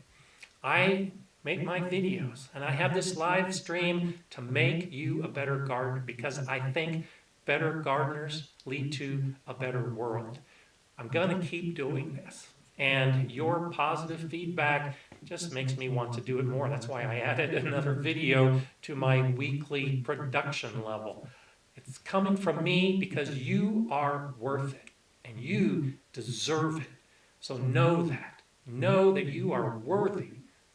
I make my videos, and I have this live stream to make you a better gardener, because I think better gardeners lead to a better world. I'm going to keep doing this. And your positive feedback just makes me want to do it more. That's why I added another video to my weekly production level. It's coming from me because you are worth it and you deserve it. So know that. Know that you are worthy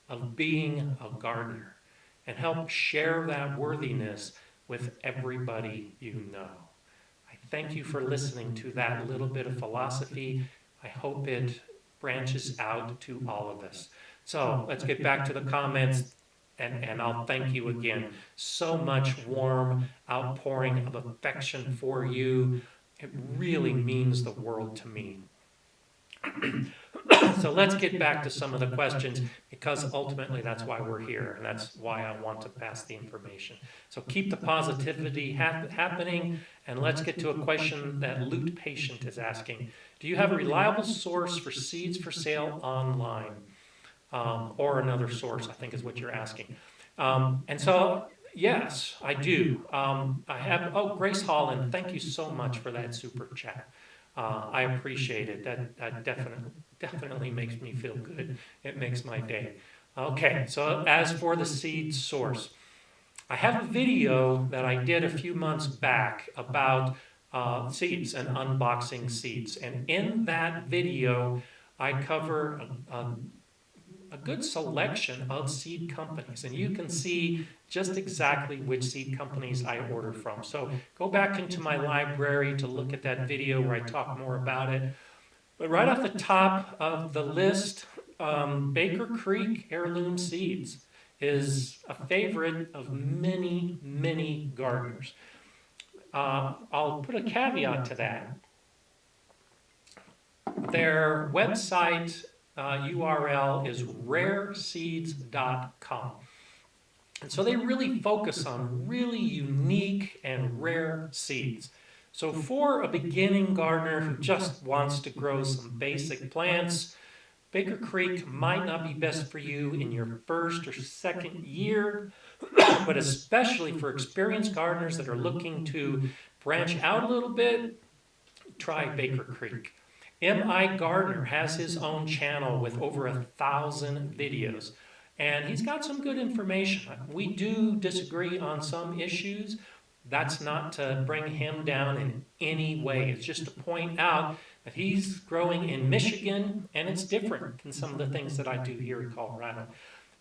of being a gardener, and help share that worthiness with everybody you know. I thank you for listening to that little bit of philosophy. I hope it branches out to all of us. So let's get back to the comments, and I'll thank you again. So much warm outpouring of affection for you. It really means the world to me. So let's get back to some of the questions, because ultimately that's why we're here, and that's why I want to pass the information. So keep the positivity happening, and let's get to a question that Loot Patient is asking. Do you have a reliable source for seeds for sale online? Or another source, I think is what you're asking. And so, Yes, I do. I have, oh, Grace Holland, thank you so much for that super chat. I appreciate it. That definitely makes me feel good. It makes my day. Okay, so as for the seed source, I have a video that I did a few months back about seeds and unboxing seeds. And in that video, I cover a good selection of seed companies. And you can see just exactly which seed companies I order from. So go back into my library to look at that video where I talk more about it. But right off the top of the list, Baker Creek Heirloom Seeds is a favorite of many, many gardeners. I'll put a caveat to that. Their website URL is rareseeds.com. And so they really focus on really unique and rare seeds. So for a beginning gardener who just wants to grow some basic plants, Baker Creek might not be best for you in your first or second year, but especially for experienced gardeners that are looking to branch out a little bit, try Baker Creek. M.I. Gardner has his own channel with over 1,000 videos, and he's got some good information. We do disagree on some issues. That's not to bring him down in any way. It's just to point out that he's growing in Michigan, and it's different than some of the things that I do here in Colorado.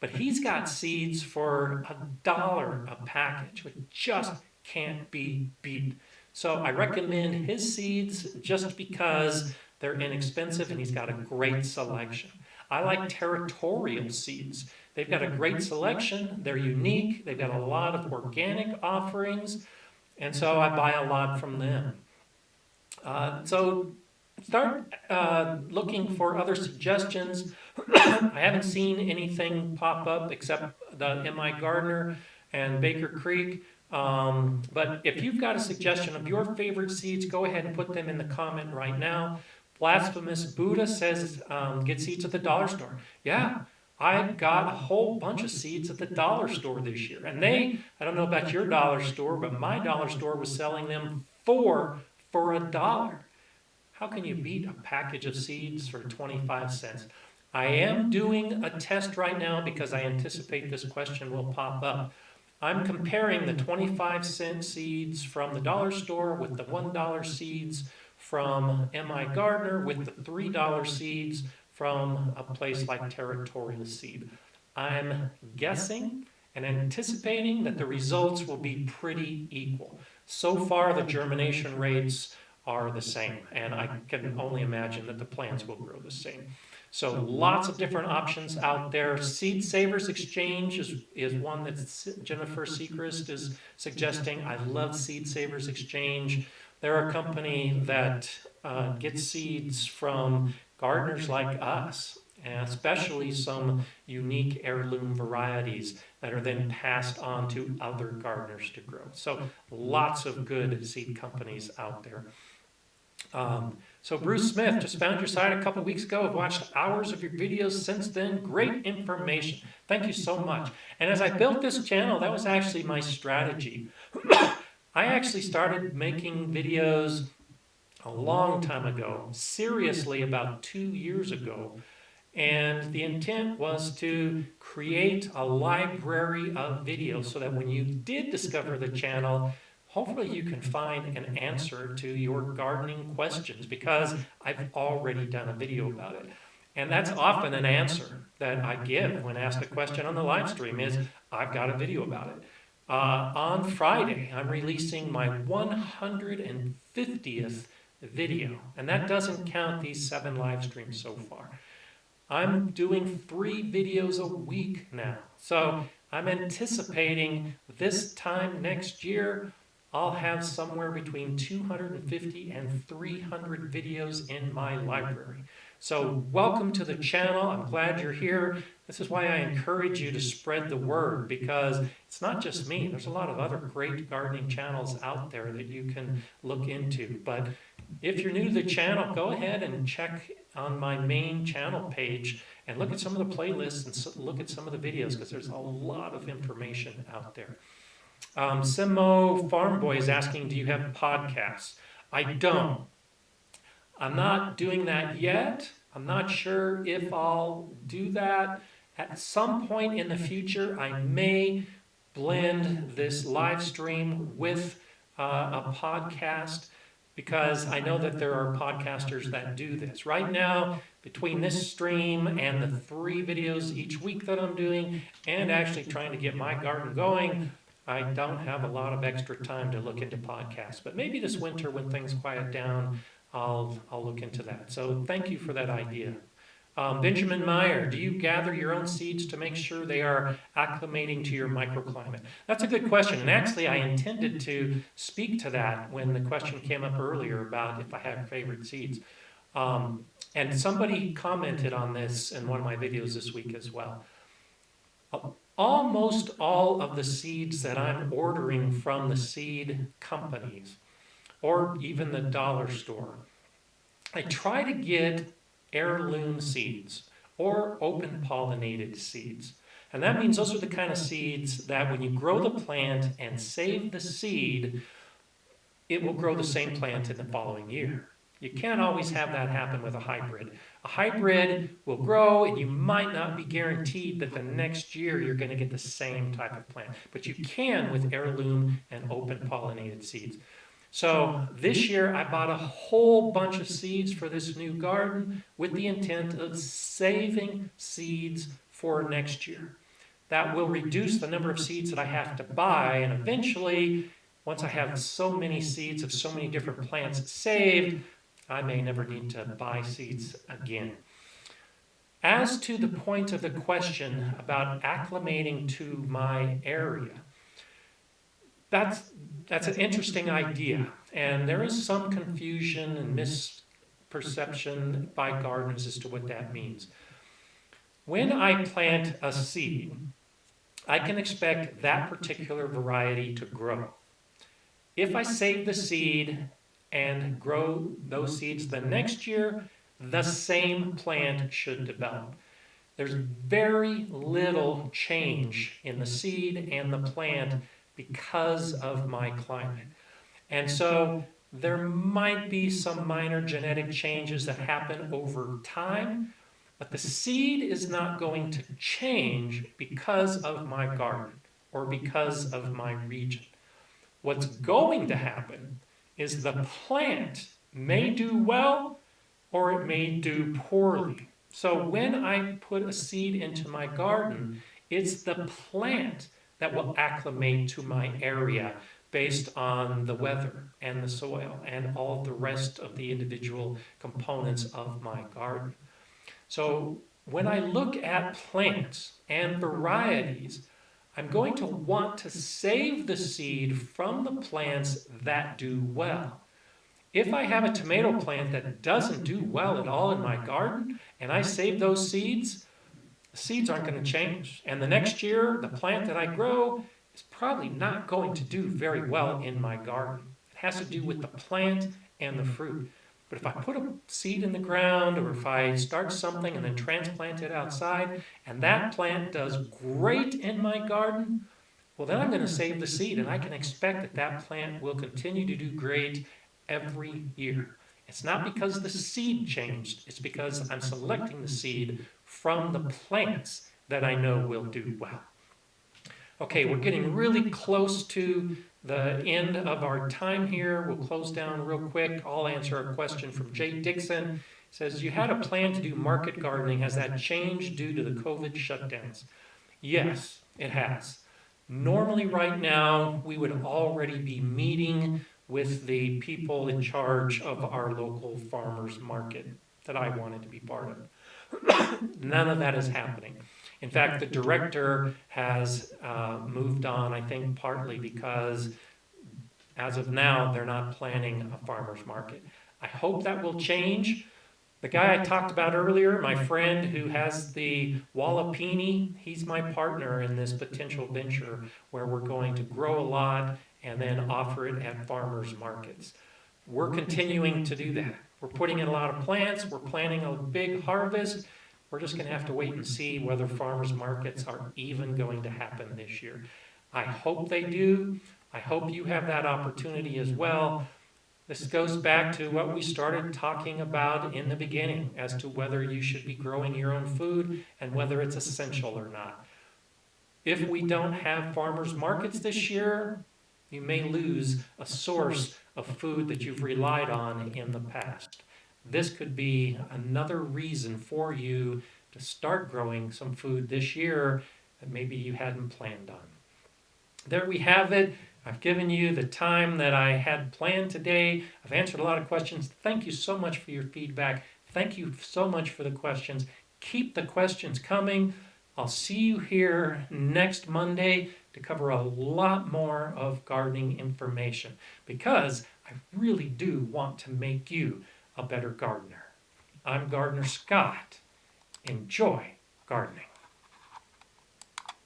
But he's got seeds for $1 a package, which just can't be beat. So I recommend his seeds just because they're inexpensive and he's got a great selection. I like Territorial seeds. They've got a great selection. They're unique. They've got a lot of organic offerings. And so I buy a lot from them. So start looking for other suggestions. I haven't seen anything pop up except the M.I. Gardner and Baker Creek. But if you've got a suggestion of your favorite seeds, go ahead and put them in the comment right now. Blasphemous Buddha says get seeds at the dollar store. Yeah, I got a whole bunch of seeds at the dollar store this year. And I don't know about your dollar store, but my dollar store was selling them for $1. How can you beat a package of seeds for 25 cents? I am doing a test right now because I anticipate this question will pop up. I'm comparing the 25-cent seeds from the dollar store with the $1 seeds from M.I. Gardner with the $3 seeds from a place like Territorial Seed. I'm guessing and anticipating that the results will be pretty equal. So far, the germination rates are the same, and I can only imagine that the plants will grow the same. So lots of different options out there. Seed Savers Exchange is one that Jennifer Sechrist is suggesting. I love Seed Savers Exchange. They're a company that gets seeds from gardeners like us, and especially some unique heirloom varieties that are then passed on to other gardeners to grow. So lots of good seed companies out there. So Bruce Smith, just found your site a couple weeks ago. I've watched hours of your videos since then. Great information. Thank you so much. And as I built this channel, that was actually my strategy. I actually started making videos a long time ago, seriously about 2 years ago. And the intent was to create a library of videos so that when you did discover the channel, hopefully you can find an answer to your gardening questions because I've already done a video about it. And that's often an answer that I give when asked a question on the live stream is, I've got a video about it. On Friday, I'm releasing my 150th video, and that doesn't count these 7 live streams so far. I'm doing 3 videos a week now. So I'm anticipating this time next year, I'll have somewhere between 250 and 300 videos in my library. So welcome to the channel. I'm glad you're here. This is why I encourage you to spread the word because it's not just me. There's a lot of other great gardening channels out there that you can look into. But if you're new to the channel, go ahead and check on my main channel page and look at some of the playlists and look at some of the videos because there's a lot of information out there. Simo Farm Boy is asking, do you have podcasts? I don't. I'm not doing that yet. I'm not sure if I'll do that. At some point in the future, I may blend this live stream with a podcast because I know that there are podcasters that do this. Right now, between this stream and the 3 videos each week that I'm doing, and actually trying to get my garden going, I don't have a lot of extra time to look into podcasts. But maybe this winter, when things quiet down, I'll look into that. So thank you for that idea. Benjamin Meyer, do you gather your own seeds to make sure they are acclimating to your microclimate? That's a good question. And actually, I intended to speak to that when the question came up earlier about if I had favorite seeds. And somebody commented on this in one of my videos this week as well. Almost all of the seeds that I'm ordering from the seed companies, or even the dollar store, I try to get heirloom seeds or open pollinated seeds. And that means those are the kind of seeds that when you grow the plant and save the seed, it will grow the same plant in the following year. You can't always have that happen with a hybrid. A hybrid will grow and you might not be guaranteed that the next year you're going to get the same type of plant. But you can with heirloom and open pollinated seeds. So this year I bought a whole bunch of seeds for this new garden with the intent of saving seeds for next year. That will reduce the number of seeds that I have to buy, and eventually, once I have so many seeds of so many different plants saved, I may never need to buy seeds again. As to the point of the question about acclimating to my area, that's an interesting idea, and there is some confusion and misperception by gardeners as to what that means. When I plant a seed, I can expect that particular variety to grow. If I save the seed and grow those seeds the next year, the same plant should develop. There's very little change in the seed and the plant because of my climate. And so there might be some minor genetic changes that happen over time, but the seed is not going to change because of my garden or because of my region. What's going to happen is the plant may do well or it may do poorly. So when I put a seed into my garden, it's the plant that will acclimate to my area based on the weather and the soil and all the rest of the individual components of my garden. So when I look at plants and varieties, I'm going to want to save the seed from the plants that do well. If I have a tomato plant that doesn't do well at all in my garden, and I save those seeds, the seeds aren't going to change. And the next year, the plant that I grow is probably not going to do very well in my garden. It has to do with the plant and the fruit. But if I put a seed in the ground, or if I start something and then transplant it outside, and that plant does great in my garden, well, then I'm going to save the seed, and I can expect that that plant will continue to do great every year. It's not because the seed changed, it's because I'm selecting the seed from the plants that I know will do well. Okay, we're getting really close to the end of our time here. We'll close down real quick. I'll answer a question from Jay Dixon. It says, you had a plan to do market gardening. Has that changed due to the COVID shutdowns? Yes, it has. Normally right now, we would already be meeting with the people in charge of our local farmers market that I wanted to be part of. None of that is happening. In fact, the director has moved on, I think partly because as of now, they're not planning a farmer's market. I hope that will change. The guy I talked about earlier, my friend who has the Wallapini, he's my partner in this potential venture where we're going to grow a lot and then offer it at farmers markets. We're continuing to do that. We're putting in a lot of plants. We're planning a big harvest. We're just going to have to wait and see whether farmers markets are even going to happen this year. I hope they do. I hope you have that opportunity as well. This goes back to what we started talking about in the beginning as to whether you should be growing your own food and whether it's essential or not. If we don't have farmers markets this year, you may lose a source of food that you've relied on in the past. This could be another reason for you to start growing some food this year that maybe you hadn't planned on. There we have it. I've given you the time that I had planned today. I've answered a lot of questions. Thank you so much for your feedback. Thank you so much for the questions. Keep the questions coming. I'll see you here next Monday to cover a lot more of gardening information because I really do want to make you a better gardener. I'm Gardener Scott. Enjoy gardening.